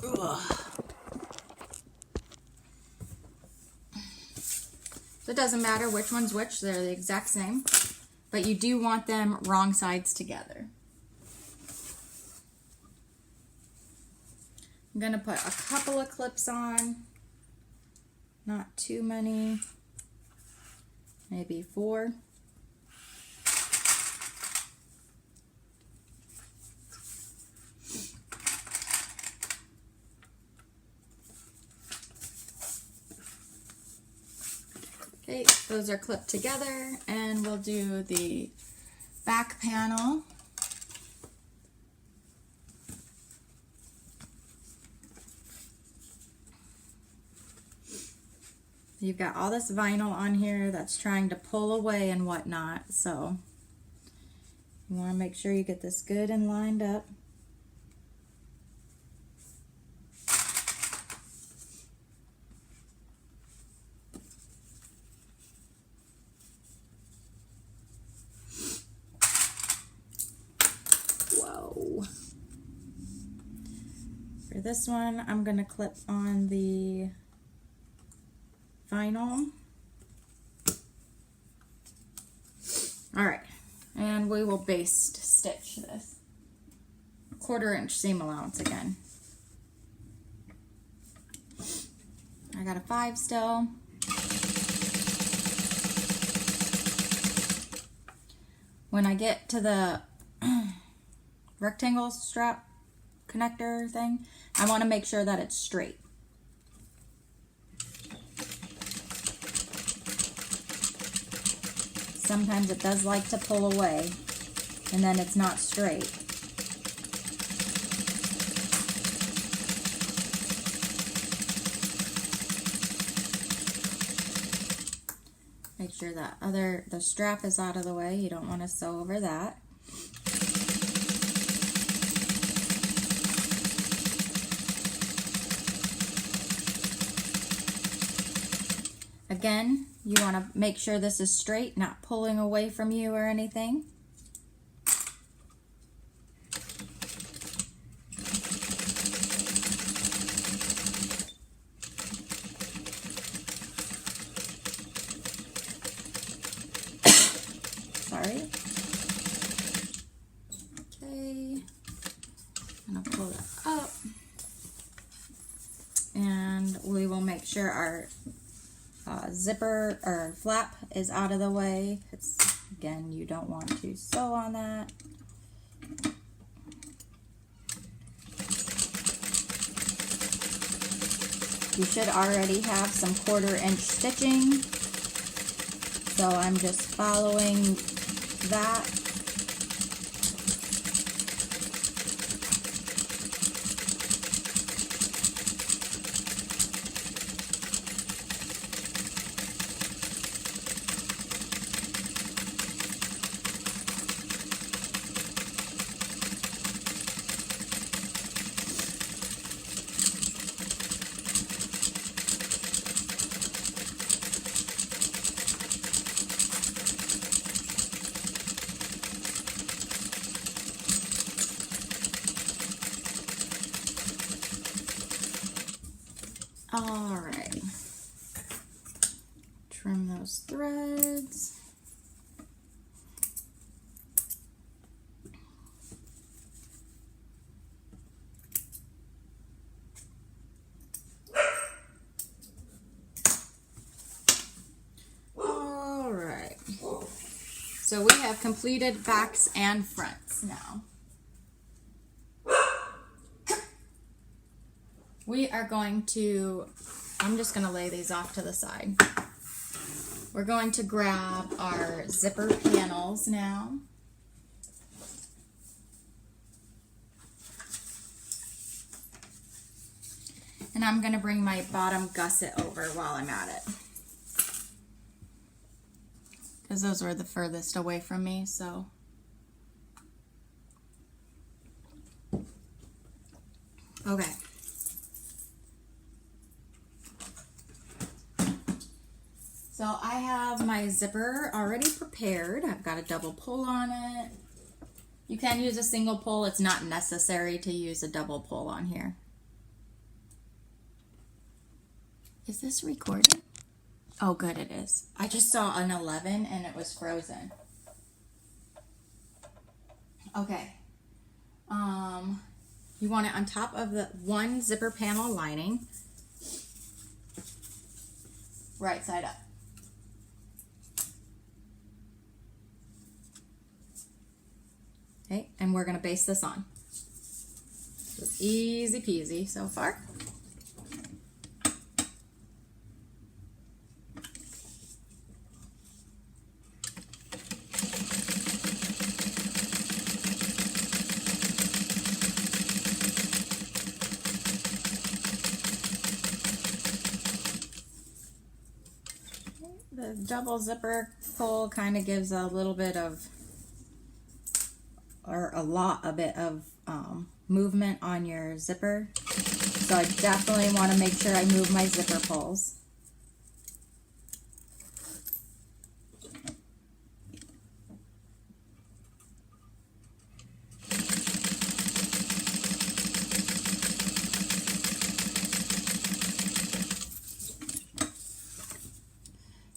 A: Ugh. So it doesn't matter which one's which, they're the exact same, but you do want them wrong sides together. I'm gonna put a couple of clips on, not too many. maybe 4. Okay, those are clipped together, and we'll do the back panel. You've got all this vinyl on here that's trying to pull away and whatnot, so you want to make sure you get this good and lined up. Whoa. For this one, I'm going to clip on the vinyl. Alright, and we will baste stitch this. 1/4 inch seam allowance again. I got a 5 still. When I get to the rectangle strap connector thing, I want to make sure that it's straight. Sometimes it does like to pull away, and then it's not straight. Make sure that the strap is out of the way. You don't want to sew over that. Again, you want to make sure this is straight, not pulling away from you or anything. Sorry. Okay. I'm going to pull that up. And we will make sure our zipper or flap is out of the way. Again, you don't want to sew on that. You should already have some 1/4 inch stitching, so I'm just following that. All right, trim those threads. All right, so we have completed backs and fronts now. We are going to, I'm just going to lay these off to the side. We're going to grab our zipper panels now. And I'm going to bring my bottom gusset over while I'm at it, because those were the furthest away from me, so. Okay. So I have my zipper already prepared. I've got a double pull on it. You can use a single pull. It's not necessary to use a double pull on here. Is this recorded? Oh, good, it is. I just saw an 11 and it was frozen. Okay. You want it on top of the one zipper panel lining, right side up. Okay, and we're gonna baste this on. So it's easy peasy so far. The double zipper pull kind of gives a little bit of, or a bit of movement on your zipper. So I definitely want to make sure I move my zipper pulls.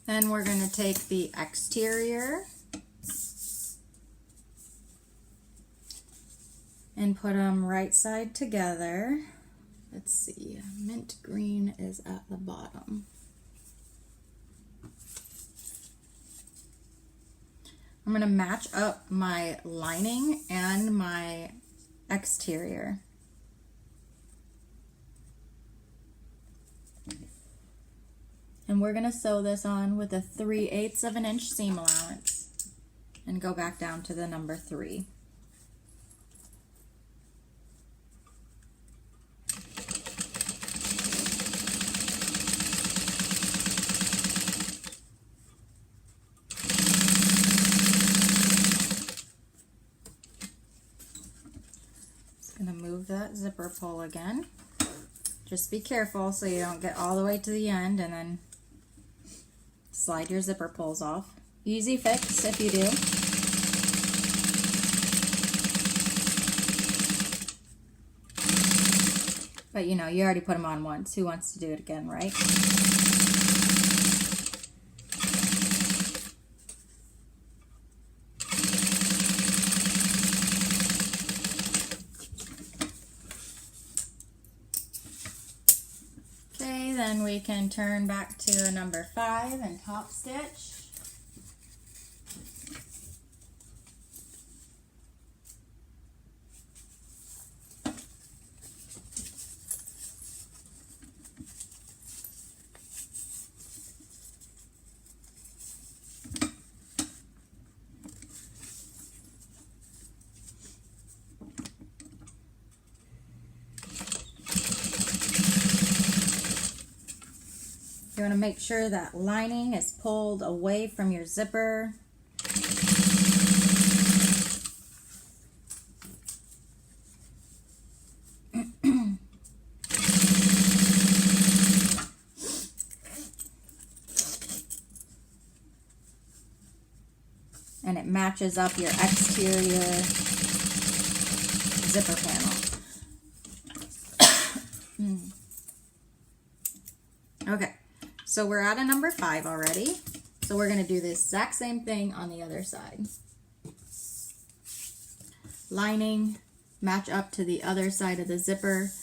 A: Then we're going to take the exterior and put them right side together. Let's see, mint green is at the bottom. I'm going to match up my lining and my exterior. And we're going to sew this on with a 3/8 of an inch seam allowance and go back down to the number 3. Just going to move that zipper pull again. Just be careful so you don't get all the way to the end and then slide your zipper pulls off. Easy fix if you do. But you know, you already put them on once. Who wants to do it again, right? Okay, then we can turn back to a number 5 and top stitch. You want to make sure that lining is pulled away from your zipper. And it matches up your exterior zipper panel. Okay. So we're at a number 5 already. So we're going to do the exact same thing on the other side. Lining, match up to the other side of the zipper.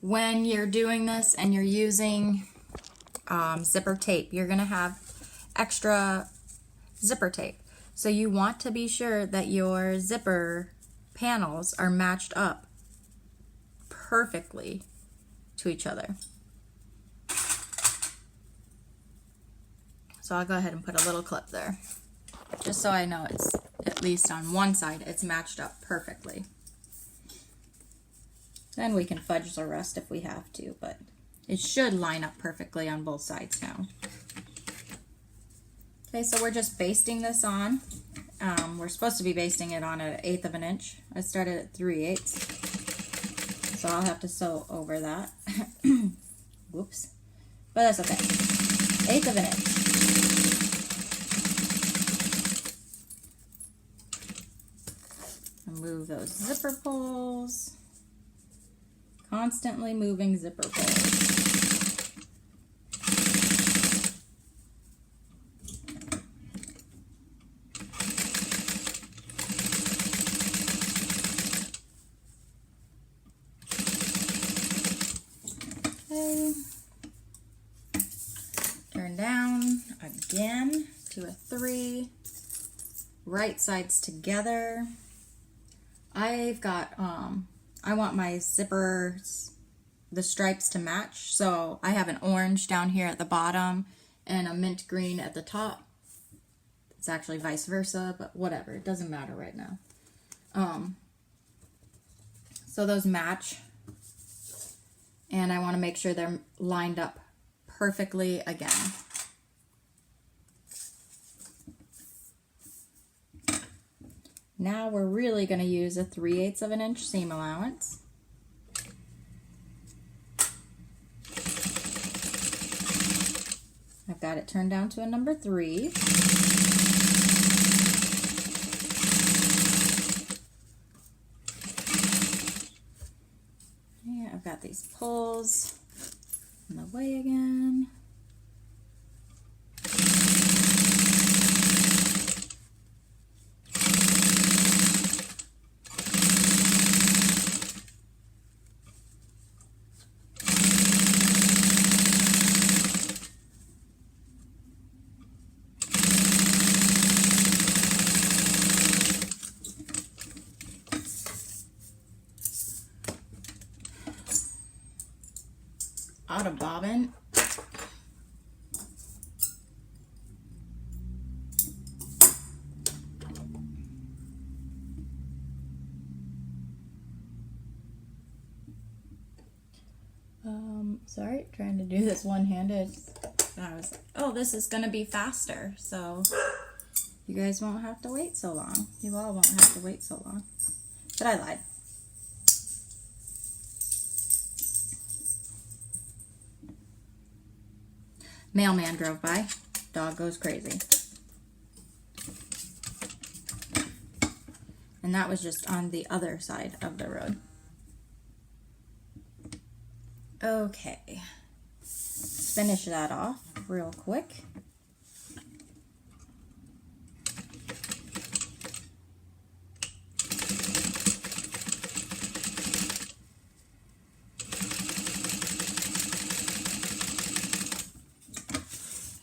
A: When you're doing this and you're using zipper tape, you're going to have extra zipper tape. So you want to be sure that your zipper panels are matched up perfectly to each other. So I'll go ahead and put a little clip there, just so I know it's, at least on one side, it's matched up perfectly. Then we can fudge the rest if we have to, but it should line up perfectly on both sides now. Okay, so we're just basting this on. We're supposed to be basting it on an 1/8 of an inch. I started at 3/8, so I'll have to sew over that. Whoops. But that's okay. 1/8 of an inch. Move those zipper pulls. Constantly moving zipper pulls. Okay. Turn down again to a 3. Right sides together. I've got, I want my zippers, the stripes to match. So I have an orange down here at the bottom and a mint green at the top. It's actually vice versa, but whatever. It doesn't matter right now. So those match. And I want to make sure they're lined up perfectly again. Now we're really going to use a 3/8 of an inch seam allowance. I've got it turned down to a number 3. Yeah, I've got these pulls in the way again. Out of bobbin. Sorry, trying to do this one-handed. I was, oh, this is gonna be faster, so you guys won't have to wait so long. You all won't have to wait so long. But I lied. Mailman drove by. Dog goes crazy. And that was just on the other side of the road. Okay. Let's finish that off real quick.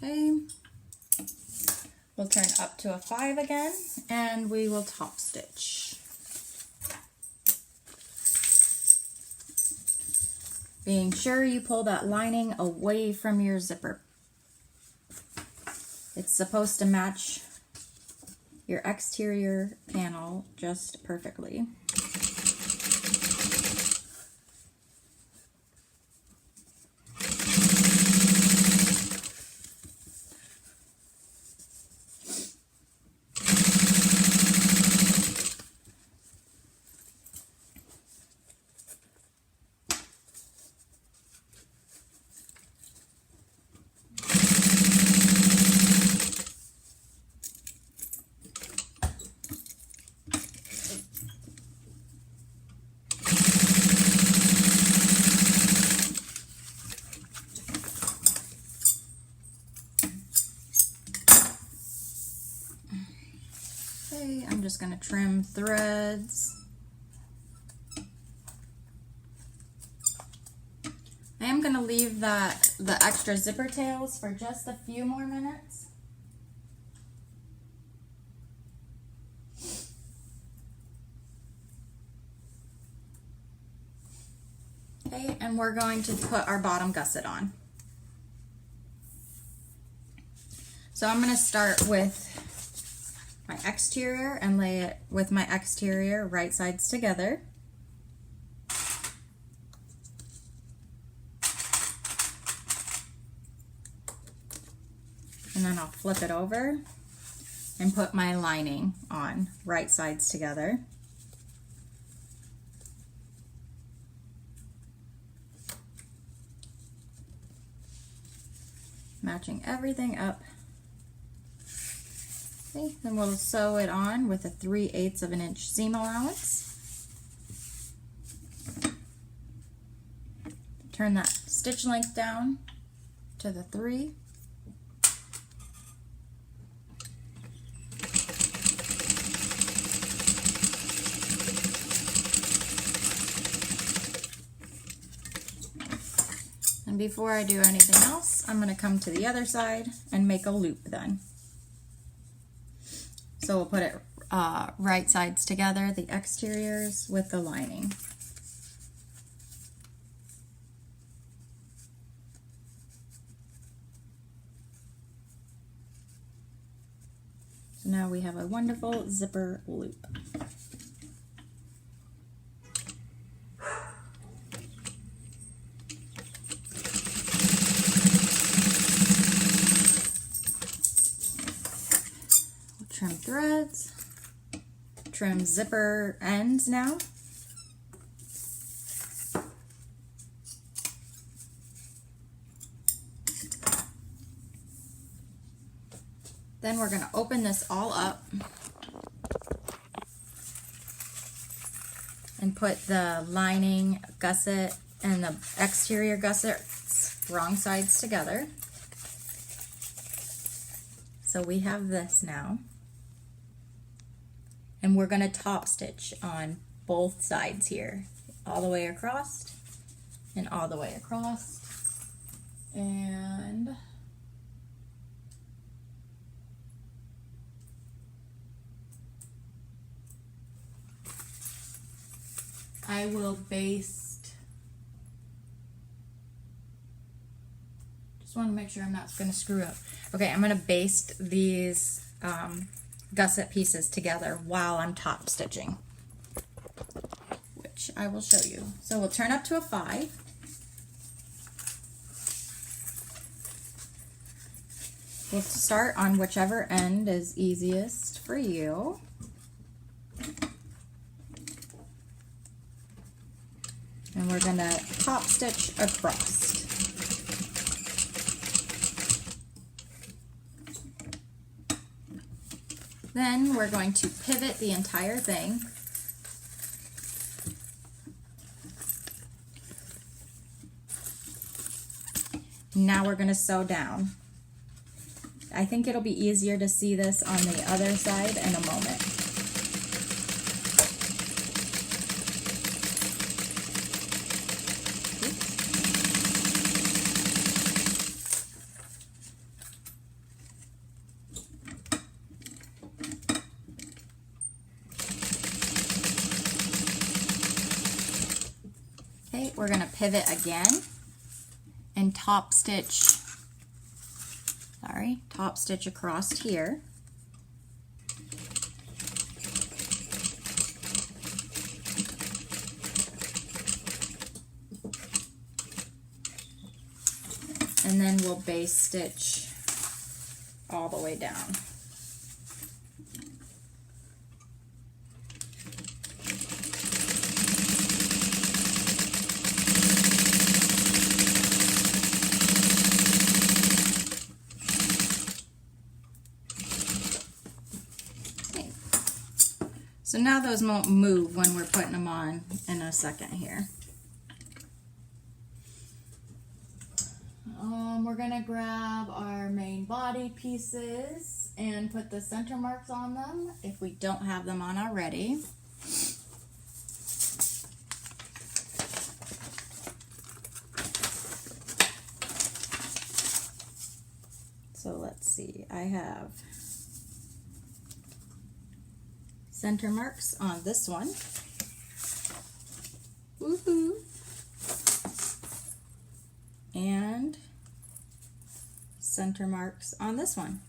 A: Okay, we'll turn up to a 5 again, and we will top stitch. Being sure you pull that lining away from your zipper. It's supposed to match your exterior panel just perfectly. I'm just going to trim threads. I am going to leave the extra zipper tails for just a few more minutes. Okay, and we're going to put our bottom gusset on. So I'm going to start with my exterior and lay it with my exterior right sides together. And then I'll flip it over and put my lining on right sides together. Matching everything up. Okay, then we'll sew it on with a 3/8 of an inch seam allowance. Turn that stitch length down to the 3. And before I do anything else, I'm going to come to the other side and make a loop then. So we'll put it right sides together, the exteriors with the lining. So now we have a wonderful zipper loop. Trim threads, trim zipper ends now. Then we're going to open this all up and put the lining gusset and the exterior gussets wrong sides together. So we have this now. And we're going to top stitch on both sides here, all the way across and all the way across. And I will baste, just want to make sure I'm not going to screw up. Okay, I'm going to baste these gusset pieces together while I'm top stitching, which I will show you. So we'll turn up to a 5. We'll start on whichever end is easiest for you. And we're going to top stitch across. Then we're going to pivot the entire thing. Now we're going to sew down. I think it'll be easier to see this on the other side in a moment. Okay, we're going to pivot again and top stitch across here. And then we'll base stitch all the way down. So now those won't move when we're putting them on in a second here. We're gonna grab our main body pieces and put the center marks on them if we don't have them on already. So let's see, I have center marks on this one. Woohoo! And center marks on this one.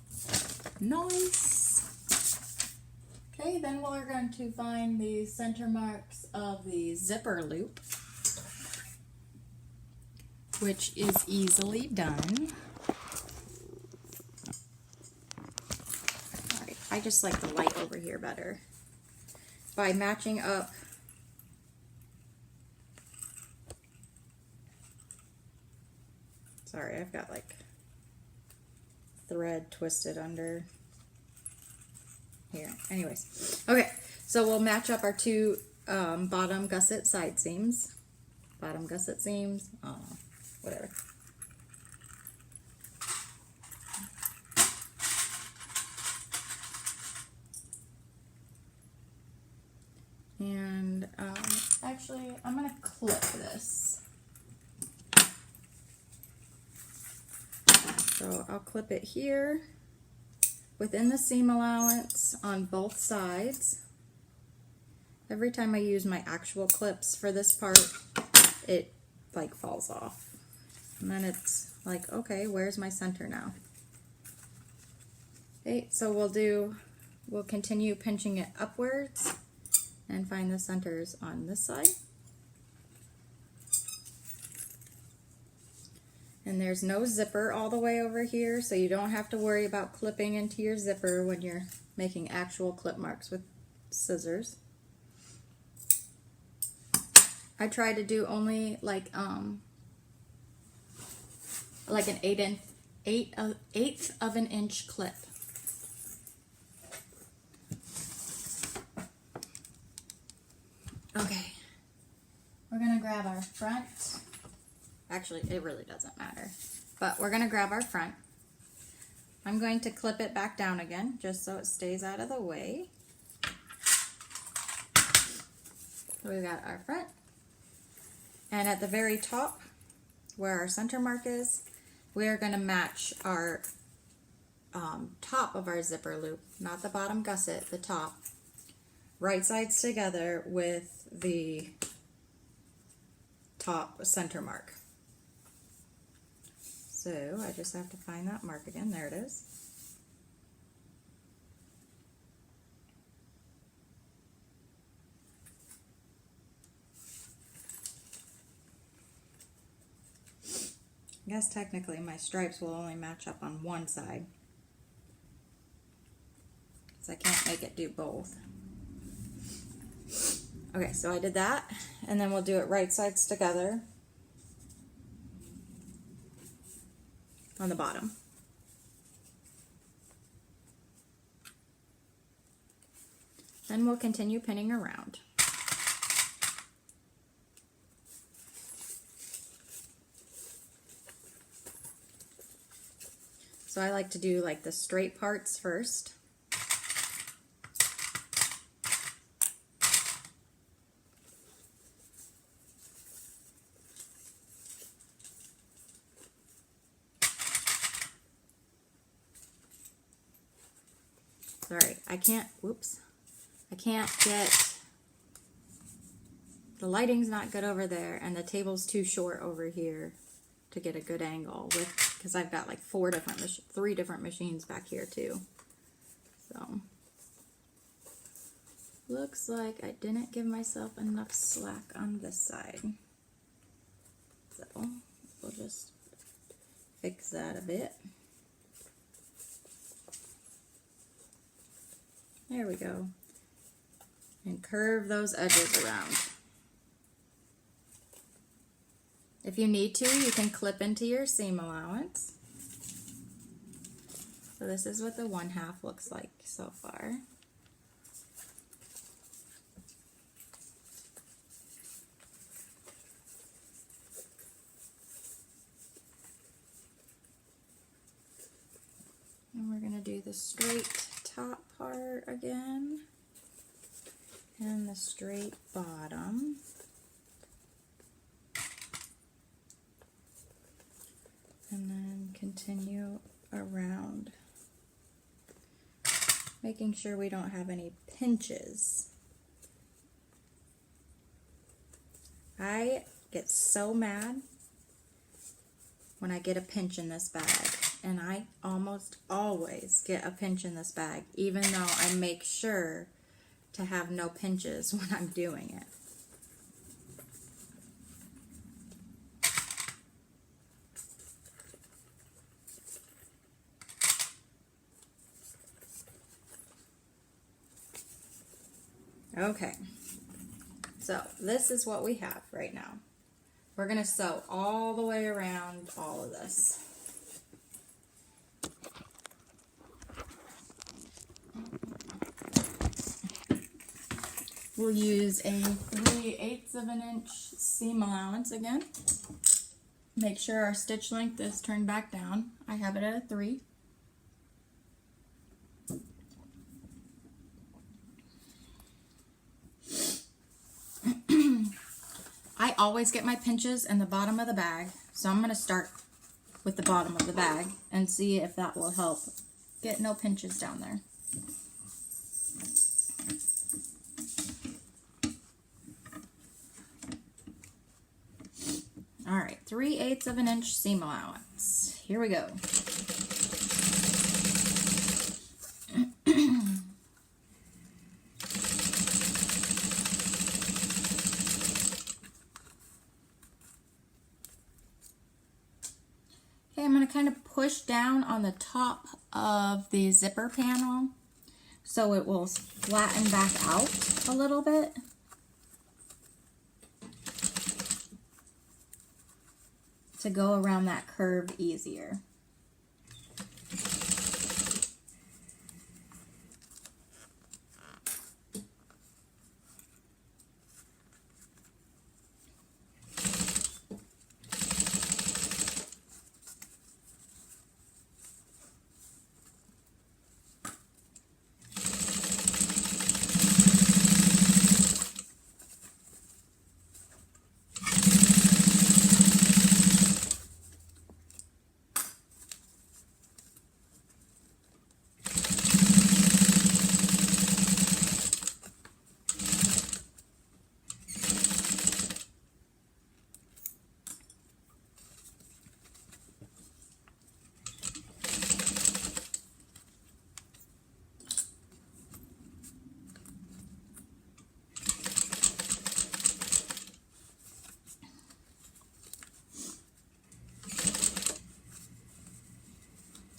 A: Nice! Okay, then we're going to find the center marks of the zipper loop, which is easily done. Alright, I just like the light over here better. By matching up sorry, I've got like thread twisted under here. Anyways, okay, so we'll match up our two bottom gusset side seams. Bottom gusset seams, whatever. And actually, I'm going to clip this. So I'll clip it here. within the seam allowance on both sides. Every time I use my actual clips for this part, it like falls off. And then it's like, okay, where's my center now? Okay, so we'll continue pinching it upwards and find the centers on this side. And there's no zipper all the way over here, so you don't have to worry about clipping into your zipper when you're making actual clip marks with scissors. I try to do only like an eighth of an inch clip. Okay, we're gonna grab our front. Actually, it really doesn't matter, but we're gonna grab our front. I'm going to clip it back down again, just so it stays out of the way. So we've got our front. And at the very top, where our center mark is, we are going to match our top of our zipper loop, not the bottom gusset, the top, right sides together with the top center mark. So I just have to find that mark again. There it is. I guess technically my stripes will only match up on one side, because I can't make it do both. Okay, so I did that, and then we'll do it right sides together on the bottom. Then we'll continue pinning around. So I like to do like the straight parts first. Sorry, I can't get, the lighting's not good over there and the table's too short over here to get a good angle with, because I've got like three different machines back here too. So looks like I didn't give myself enough slack on this side. So we'll just fix that a bit. There we go. And curve those edges around. If you need to, you can clip into your seam allowance. So this is what the 1/2 looks like so far. And we're going to do the straight top part again and the straight bottom. And then continue around, making sure we don't have any pinches. I get so mad when I get a pinch in this bag, and I almost always get a pinch in this bag, even though I make sure to have no pinches when I'm doing it. Okay, so this is what we have right now. We're going to sew all the way around all of this. We'll use a 3/8 of an inch seam allowance again. Make sure our stitch length is turned back down. I have it at a 3. I always get my pinches in the bottom of the bag, so I'm going to start with the bottom of the bag and see if that will help get no pinches down there. All right, 3/8 of an inch seam allowance. Here we go. Okay, I'm going to kind of push down on the top of the zipper panel so it will flatten back out a little bit. To go around that curve easier.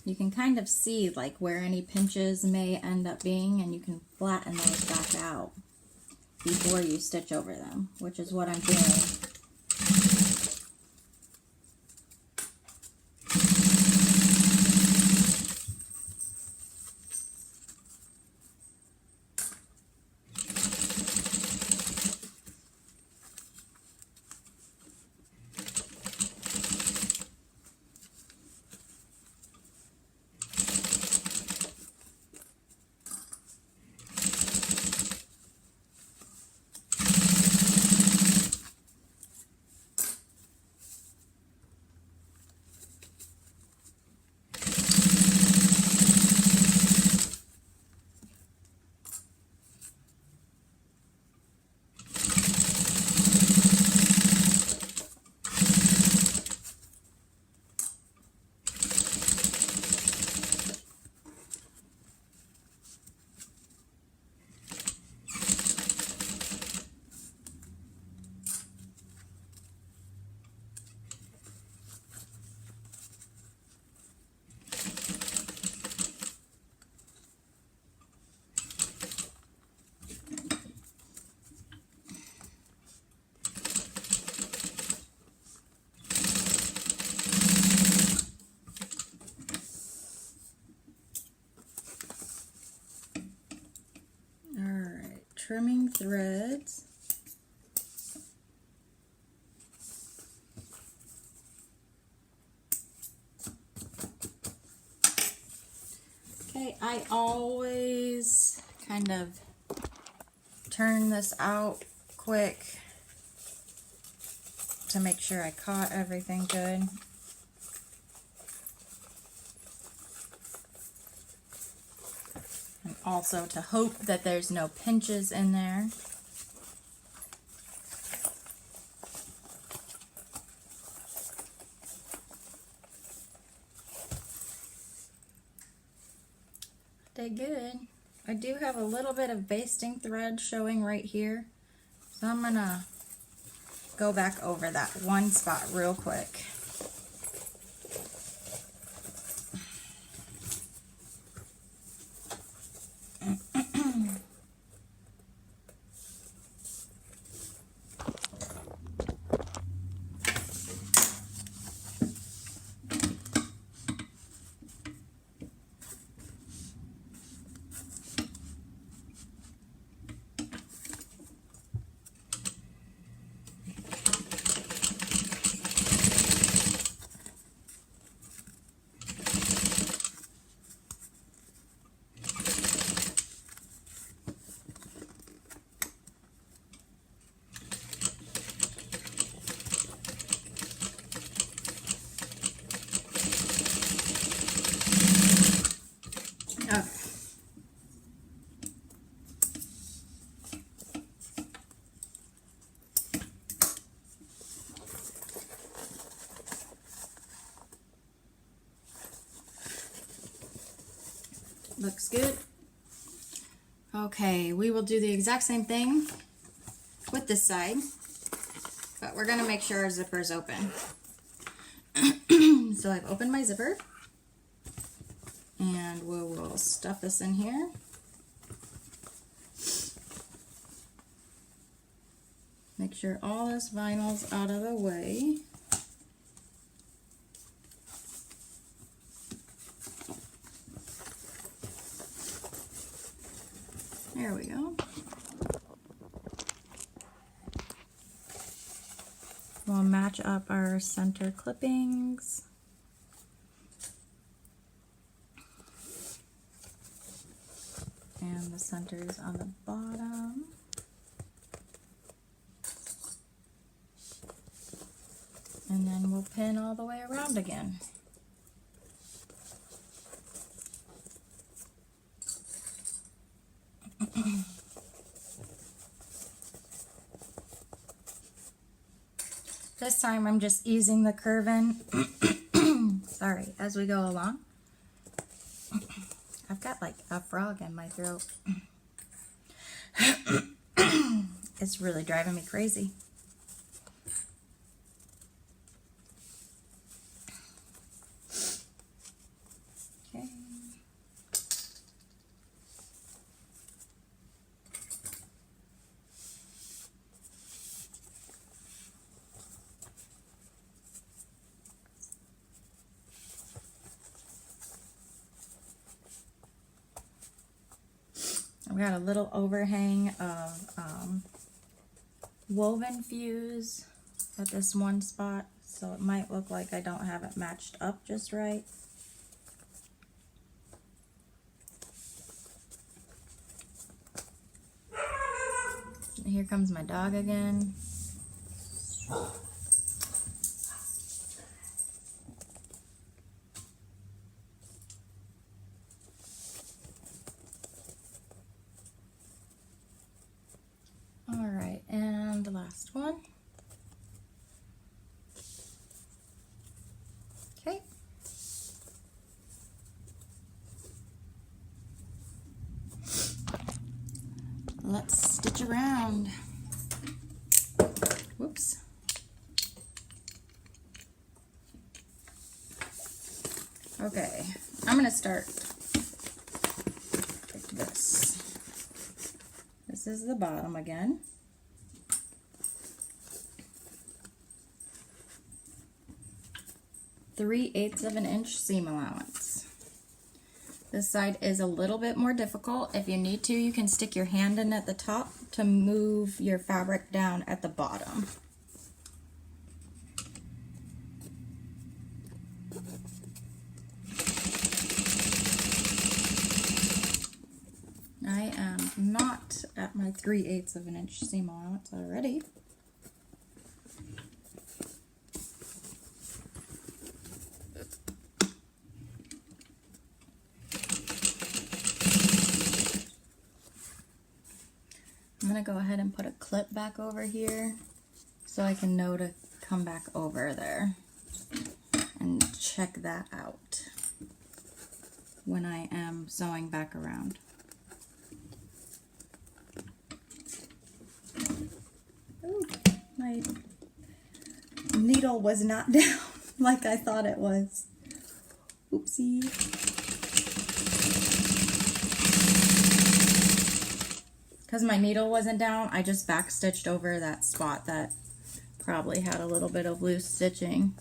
A: You can kind of see like where any pinches may end up being, and you can flatten those back out before you stitch over them, which is what I'm doing. Trimming threads. Okay, I always kind of turn this out quick to make sure I caught everything good. And also to hope that there's no pinches in there. Did good. I do have a little bit of basting thread showing right here, so I'm gonna go back over that one spot real quick. Looks good. Okay, we will do the exact same thing with this side, but we're gonna make sure our zipper is open. So I've opened my zipper, and we will stuff this in here. Make sure all this vinyl's out of the way. There we go. We'll match up our center clippings. And the centers on the bottom. And then we'll pin all the way around again. This time I'm just easing the curve in, sorry, as we go along. I've got like a frog in my throat. It's really driving me crazy. Okay. I've got a little overhang of woven fuse at this one spot, so it might look like I don't have it matched up just right. Here comes my dog again. All right, and the last one. Okay. Let's stitch around. Whoops. Okay, I'm gonna start with this. This is the bottom again. Three-eighths of an inch seam allowance. This side is a little bit more difficult. If you need to, you can stick your hand in at the top to move your fabric down at the bottom. I am not at my 3/8 of an inch seam allowance already. I'm going to go ahead and put a clip back over here so I can know to come back over there and check that out when I am sewing back around. Ooh, my needle was not down like I thought it was. Oopsie. Because my needle wasn't down, I just back stitched over that spot that probably had a little bit of loose stitching.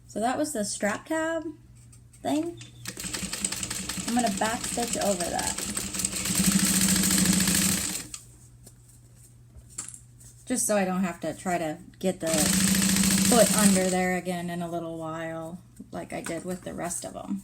A: So that was the strap tab thing. I'm going to back stitch over that. just so I don't have to try to get the foot under there again in a little while, like I did with the rest of them.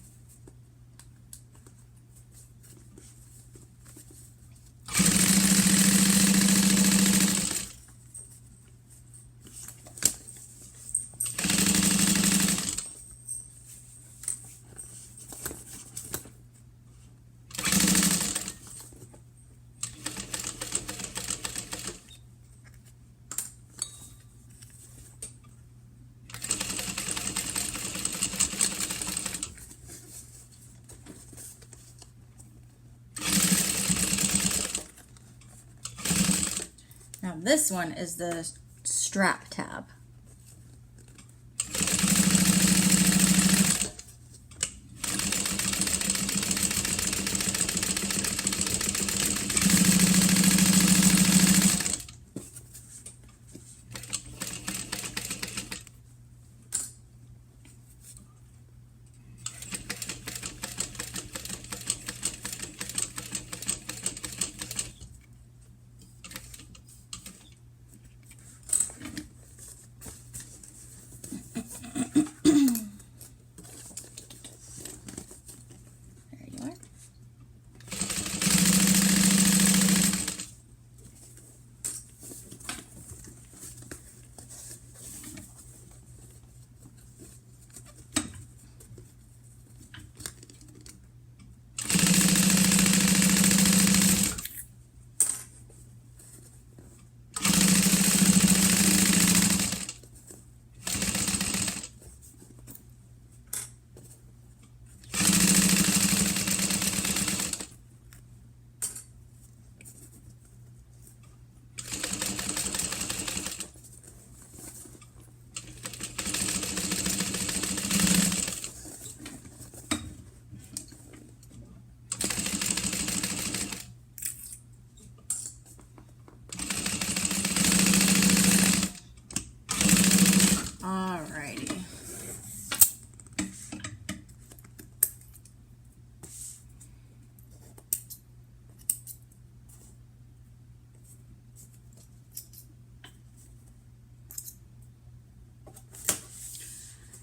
A: Now this one is the strap tab.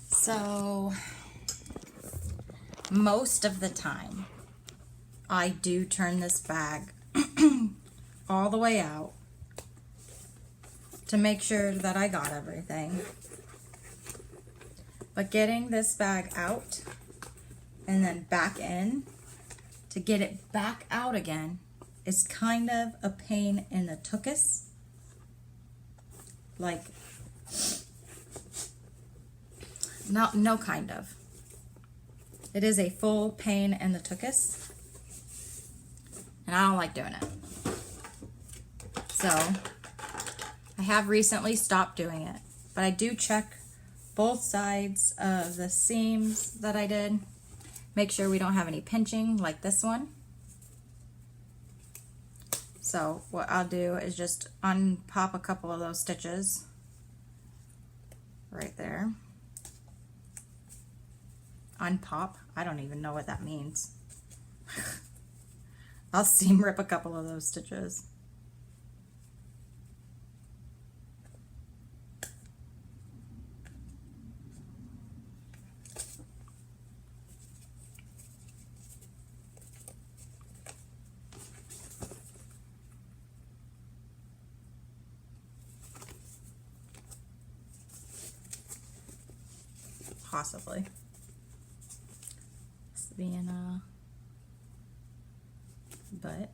A: So most of the time I do turn this bag all the way out to make sure that I got everything. But getting this bag out and then back in to get it back out again is kind of a pain in the tuchus. Like, no kind of. It is a full pain in the tuchus, and I don't like doing it. So I have recently stopped doing it, but I do check both sides of the seams that I did. Make sure we don't have any pinching like this one. So what I'll do is just unpop a couple of those stitches right there. Unpop, I don't even know what that means. I'll seam rip a couple of those stitches. Possibly. Being but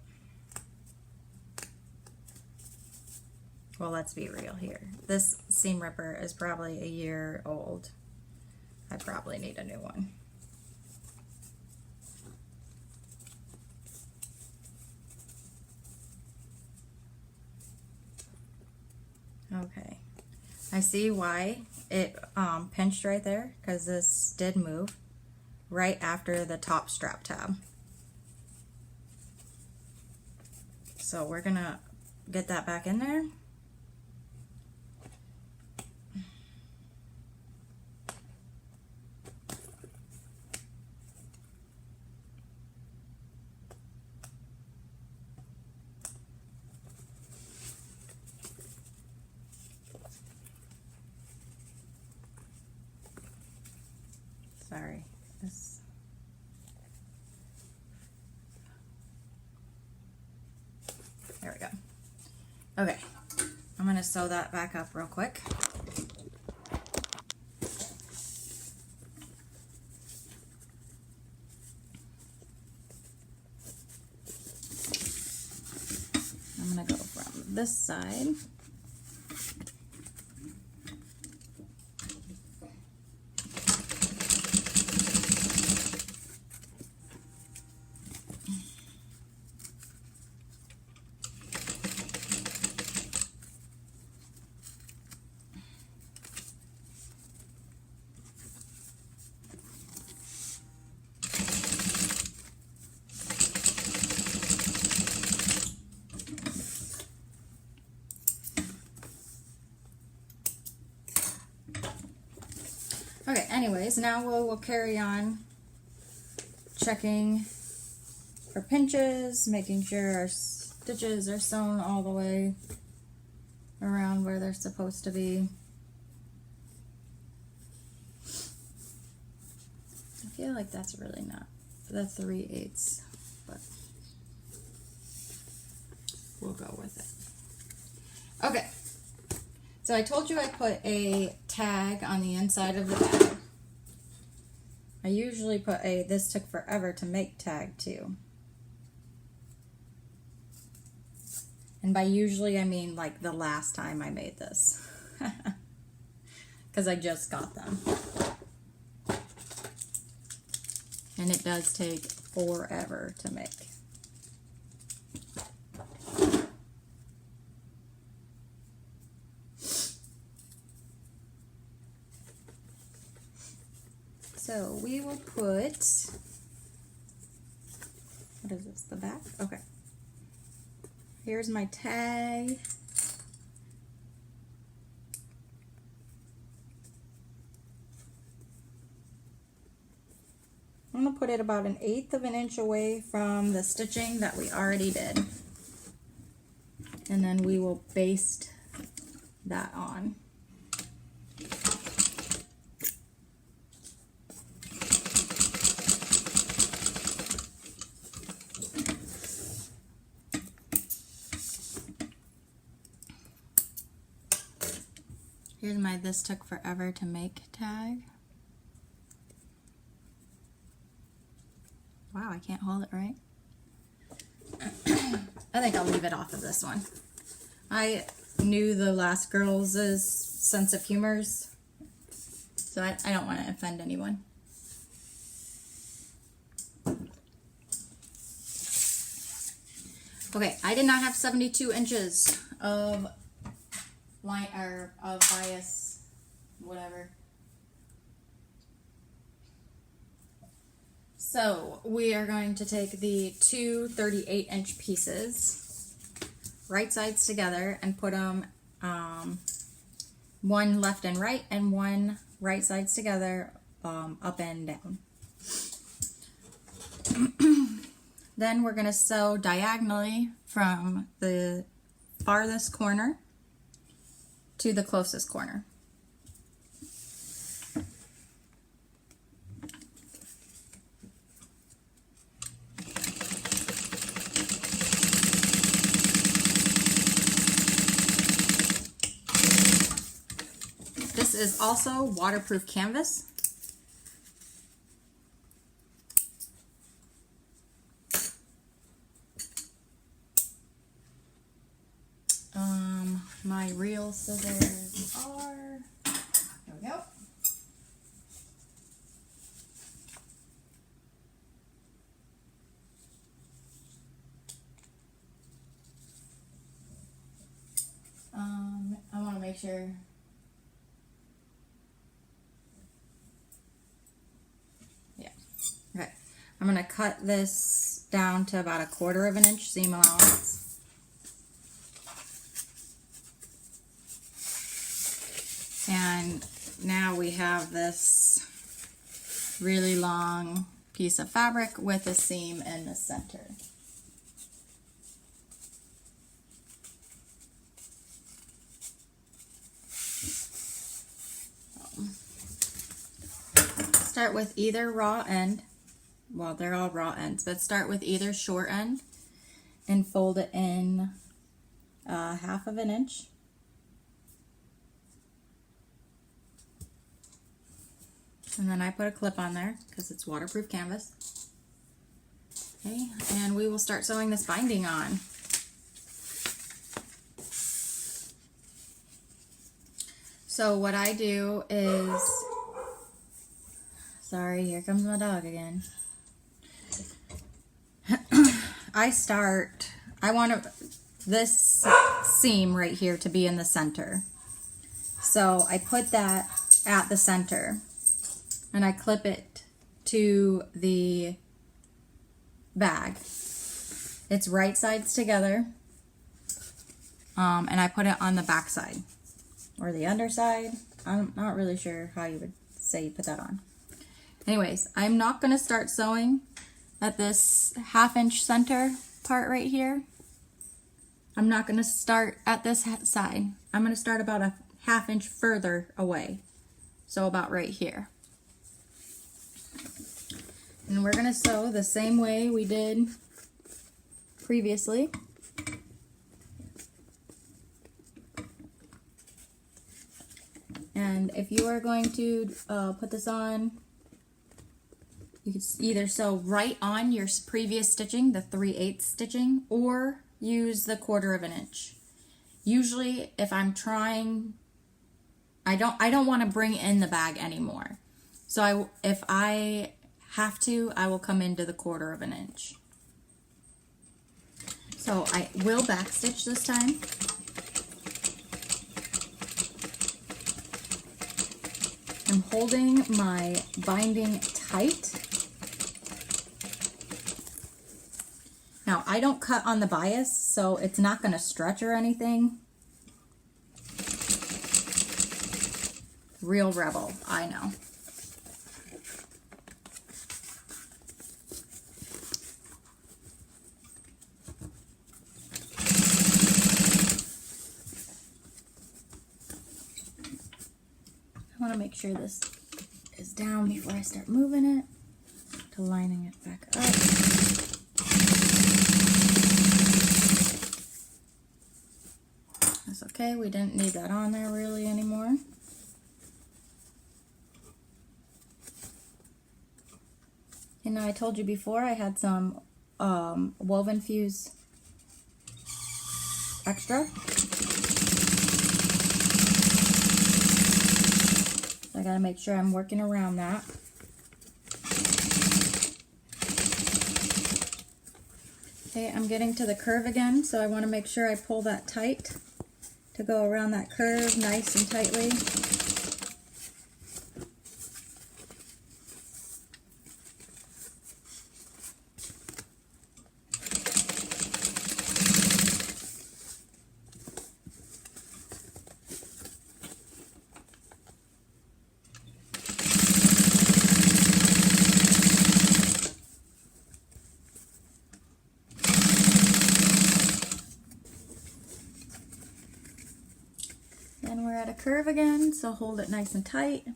A: well, let's be real here. This seam ripper is probably a year old. I probably need a new one. Okay, I see why it pinched right there, because this did move right after the top strap tab. So we're gonna get that back in there. this. There we go. Okay, I'm gonna sew that back up real quick. I'm gonna go from this side. Okay, anyways, now we'll carry on checking for pinches, making sure our stitches are sewn all the way around where they're supposed to be. I feel like that's really not the 3/8, but we'll go with it. Okay. So I told you I put a tag on the inside of the bag. I usually put a "this took forever to make" tag too. And by usually I mean like the last time I made this. Because I just got them. And it does take forever to make. So we will put, what is this, the back? Okay. Here's my tag. I'm going to put it about 1/8 of an inch away from the stitching that we already did. And then we will baste that on. Here's my "this took forever to make" tag. Wow, I can't hold it right. I think I'll leave it off of this one. I knew the last girl's sense of humors, so I don't want to offend anyone. Okay, I did not have 72 inches of line or of bias, whatever. So we are going to take the two 38-inch pieces, right sides together, and put them one left and right and one right sides together, up and down. Then we're going to sew diagonally from the farthest corner to the closest corner. This is also waterproof canvas. My real scissors are, there we go. I want to make sure. Yeah. Okay. I'm going to cut this down to about 1/4 of an inch seam allowance. And now we have this really long piece of fabric with a seam in the center. start with either raw end. Well, they're all raw ends, but start with either short end and fold it in 1/2 of an inch. And then I put a clip on there because it's waterproof canvas. Okay, and we will start sewing this binding on. So what I do is, sorry, here comes my dog again. I want this seam right here to be in the center. So I put that at the center and I clip it to the bag. It's right sides together. And I put it on the back side or the underside. I'm not really sure how you would say you put that on. Anyways, I'm not going to start sewing at this 1/2 inch center part right here. I'm not going to start at this side. I'm going to start about a 1/2 inch further away. So about right here. And we're going to sew the same way we did previously. And if you are going to put this on, you can either sew right on your previous stitching, the 3/8 stitching, or use the 1/4 of an inch. Usually, if I'm trying, I don't want to bring in the bag anymore. So if I have to, I will come into the 1/4 of an inch. So I will back stitch this time. I'm holding my binding tight. Now, I don't cut on the bias, so it's not going to stretch or anything. Real rebel, I know. I want to make sure this is down before I start moving it, to lining it back up. That's okay, we didn't need that on there really anymore. And I told you before I had some woven fuse extra. I gotta make sure I'm working around that. Okay, I'm getting to the curve again, so I want to make sure I pull that tight to go around that curve nice and tightly. Then we're at a curve again, so hold it nice and tight.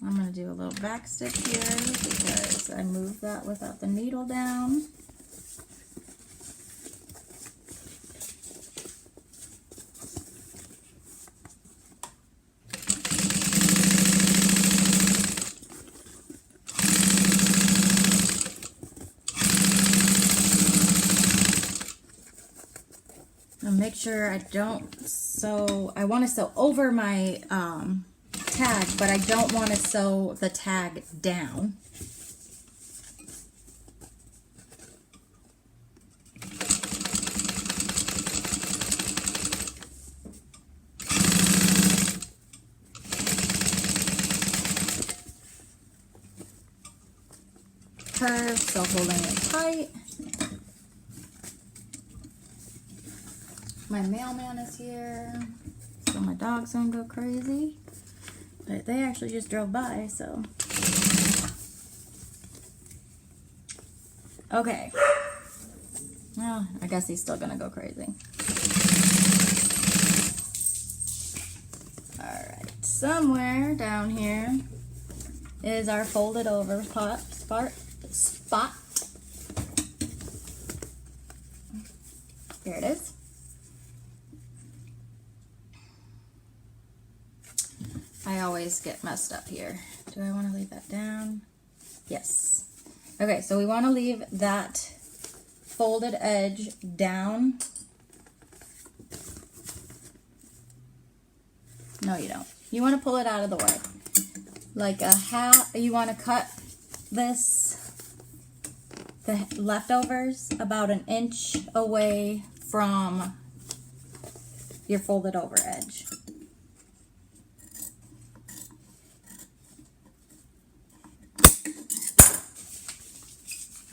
A: I'm going to do a little back stitch here because I moved that without the needle down. And make sure I don't sew, I want to sew over my tag, but I don't want to sew the tag down. Curve, so holding it tight. My mailman is here, so my dog's gonna go crazy. But they actually just drove by, so. Okay. Well, I guess he's still gonna go crazy. Alright, somewhere down here is our folded over spot. Here it is. I always get messed up here. Do I want to leave that down? Yes. Okay, so we want to leave that folded edge down. No, you don't. You want to pull it out of the way. Like a half, you want to cut this, the leftovers, about 1 inch away from your folded over edge.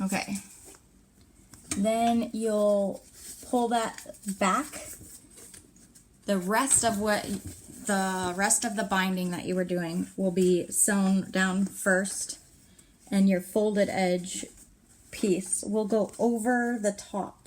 A: Okay. Then you'll pull that back. The rest of the binding that you were doing will be sewn down first, and your folded edge piece will go over the top.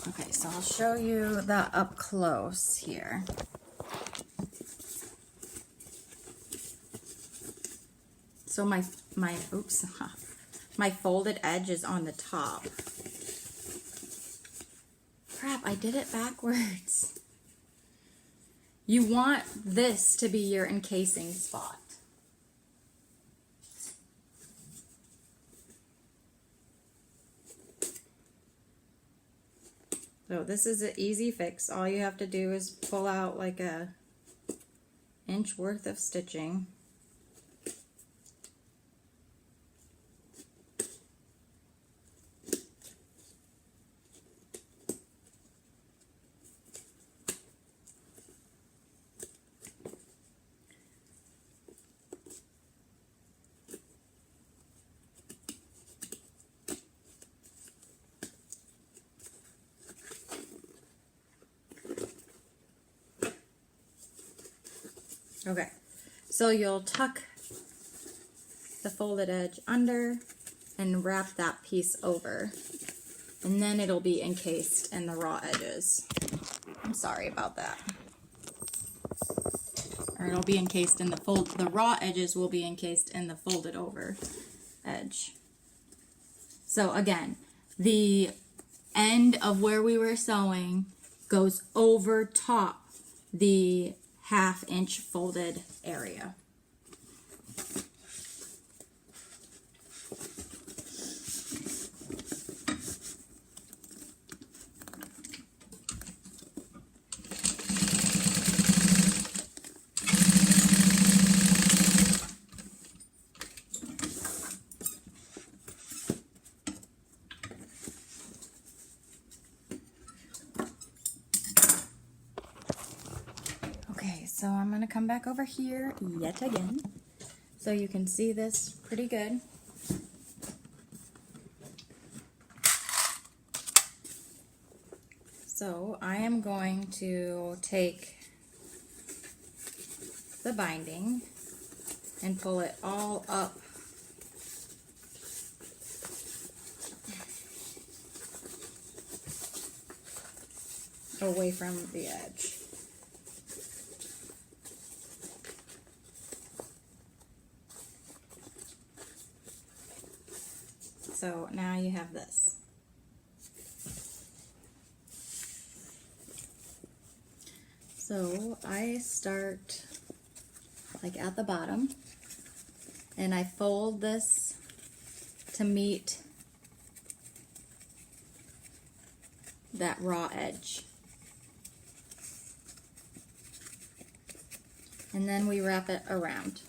A: Okay, so I'll show you that up close here. So my folded edge is on the top. Crap, I did it backwards. You want this to be your encasing spot. So this is an easy fix. All you have to do is pull out like a inch worth of stitching. Okay, so you'll tuck the folded edge under and wrap that piece over, and then it'll be encased in the raw edges. I'm sorry about that. Or it'll be encased in the raw edges will be encased in the folded over edge. So again, the end of where we were sewing goes over top the 1/2 inch folded area. So I'm going to come back over here yet again so you can see this pretty good. So I am going to take the binding and pull it all up away from the edge. So now you have this. So I start like at the bottom and I fold this to meet that raw edge. And then we wrap it around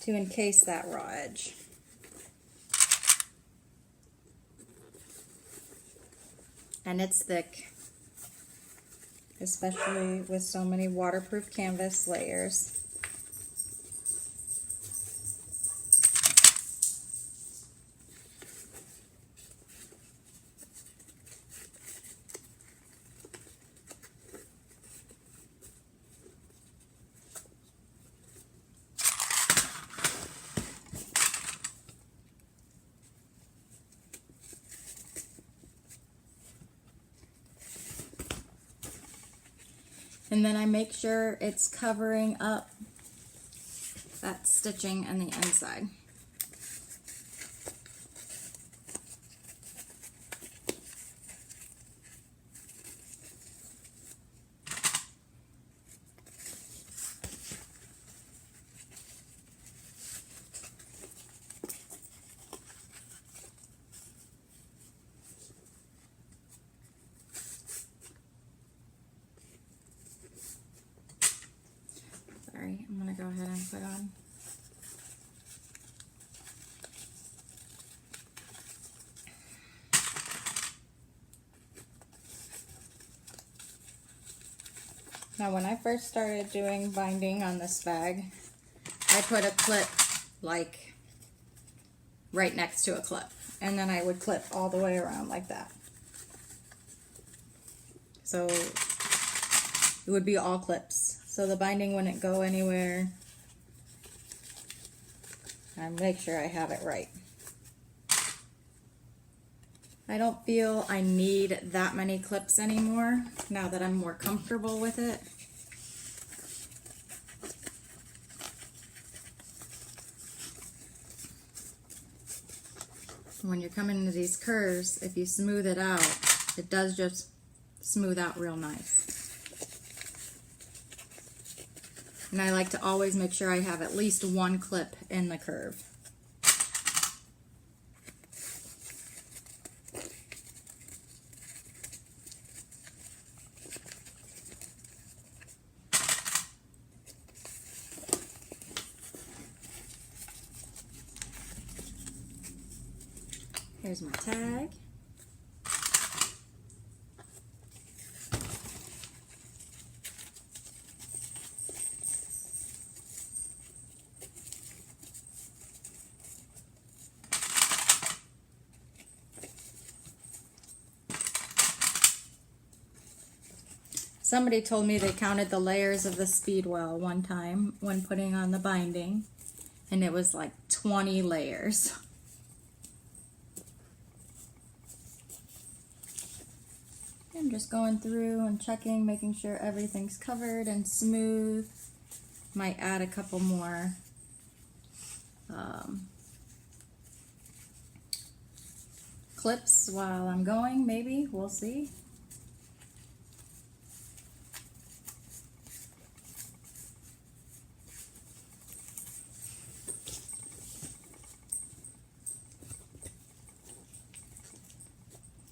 A: to encase that raw edge. And it's thick. especially with so many waterproof canvas layers. And then I make sure it's covering up that stitching on the inside. I'm going to go ahead and put on. Now when I first started doing binding on this bag, I put a clip like right next to a clip, and then I would clip all the way around like that. So it would be all clips. So the binding wouldn't go anywhere. I make sure I have it right. I don't feel I need that many clips anymore now that I'm more comfortable with it. When you're coming into these curves, if you smooth it out, it does just smooth out real nice. And I like to always make sure I have at least one clip in the curve. Here's my tag. Somebody told me they counted the layers of the Speedwell one time when putting on the binding, and it was like 20 layers. I'm just going through and checking, making sure everything's covered and smooth. Might add a couple more clips while I'm going, maybe. We'll see.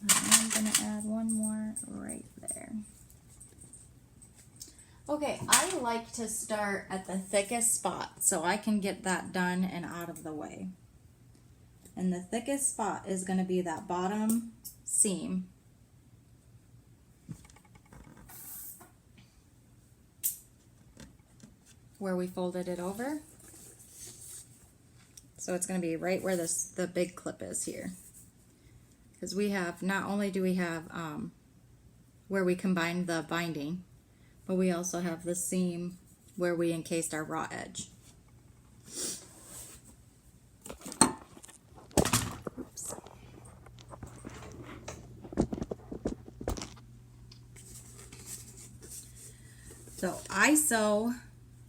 A: I'm going to add one more right there. Okay, I like to start at the thickest spot so I can get that done and out of the way. And the thickest spot is going to be that bottom seam. Where we folded it over. So it's going to be right where the big clip is here. Because we have, not only do we have where we combined the binding, but we also have the seam where we encased our raw edge. Oops. So I sew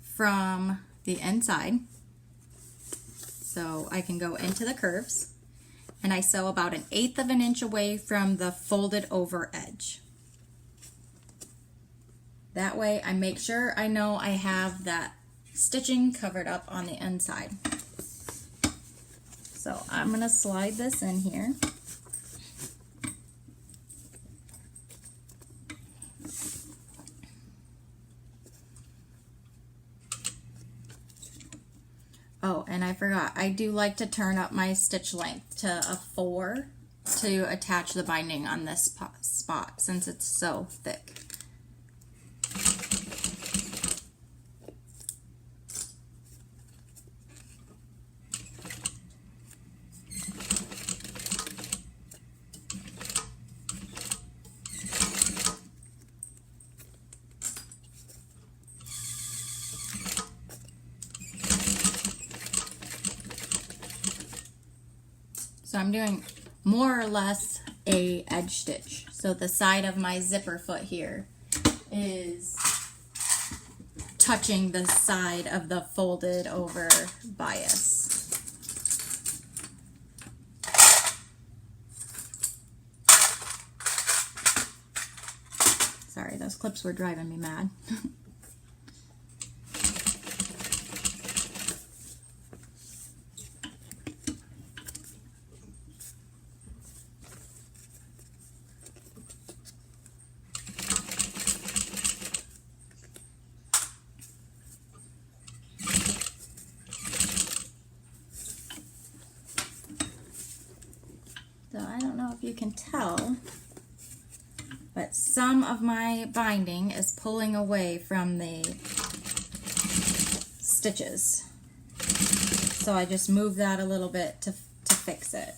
A: from the inside, so I can go into the curves. And I sew about 1/8 of an inch away from the folded over edge. That way I make sure I know I have that stitching covered up on the inside. So I'm going to slide this in here. Oh, and I forgot, I do like to turn up my stitch length to a 4 to attach the binding on this spot since it's so thick. So I'm doing more or less a edge stitch. So the side of my zipper foot here is touching the side of the folded over bias. Sorry, those clips were driving me mad. So I don't know if you can tell, but some of my binding is pulling away from the stitches. So I just move that a little bit to fix it.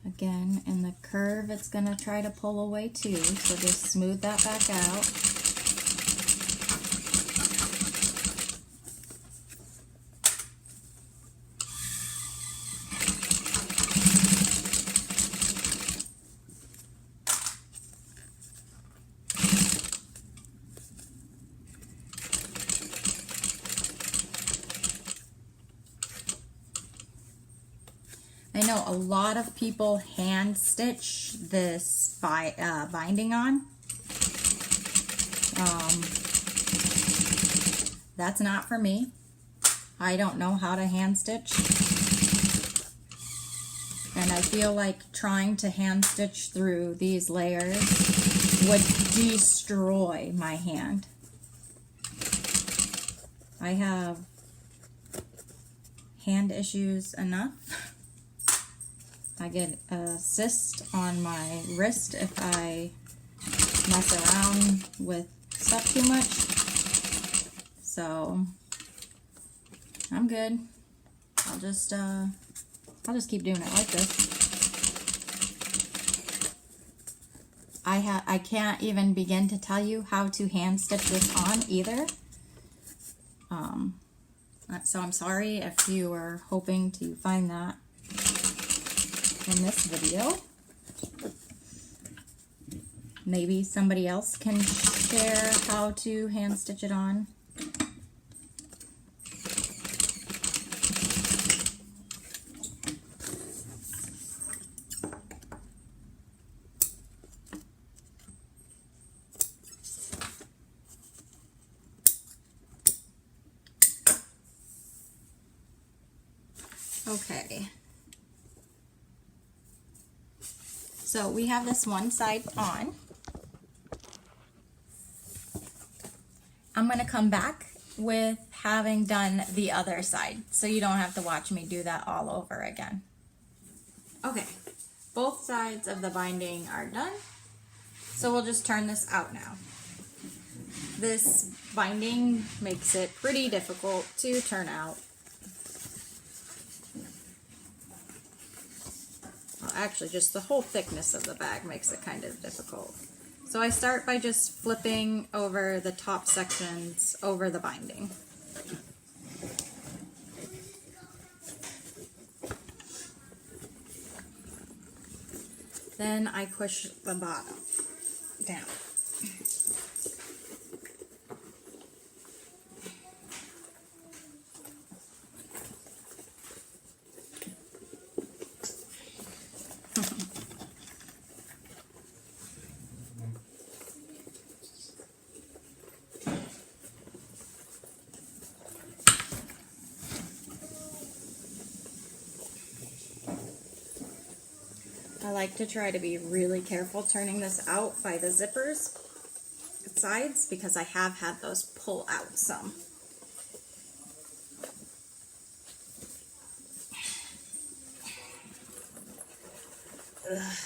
A: Again, in the curve, it's going to try to pull away too, so just smooth that back out. I know a lot of people hand stitch this binding on. That's not for me. I don't know how to hand stitch. And I feel like trying to hand stitch through these layers would destroy my hand. I have hand issues enough. I get a cyst on my wrist if I mess around with stuff too much. So I'm good. I'll just keep doing it like this. I can't even begin to tell you how to hand stitch this on either. So I'm sorry if you were hoping to find that in this video. Maybe somebody else can share how to hand stitch it on. Okay. So we have this one side on. I'm going to come back with having done the other side, so you don't have to watch me do that all over again. Okay, both sides of the binding are done, so we'll just turn this out now. This binding makes it pretty difficult to turn out. Well, actually, just the whole thickness of the bag makes it kind of difficult. So I start by just flipping over the top sections over the binding. Then I push the bottom down. I like to try to be really careful turning this out by the zippers sides because I have had those pull out some. Ugh.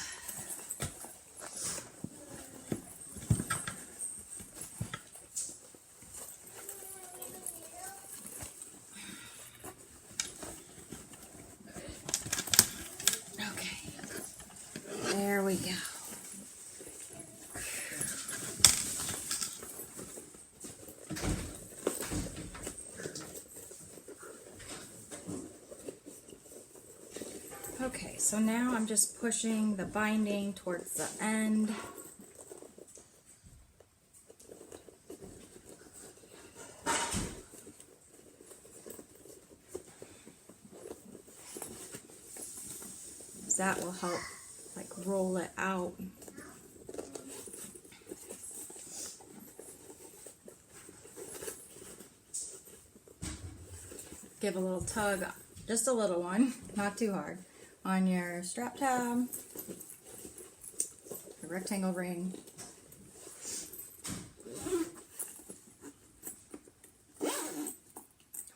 A: There we go. Okay, so now I'm just pushing the binding towards the end. That will help like roll it out. Give a little tug, just a little one, not too hard, on your strap tab, the rectangle ring.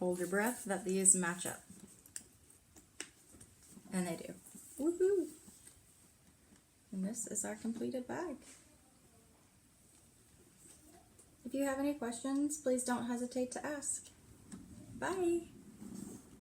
A: Hold your breath that these match up. And they do. Woohoo! And this is our completed bag. If you have any questions, please don't hesitate to ask. Bye!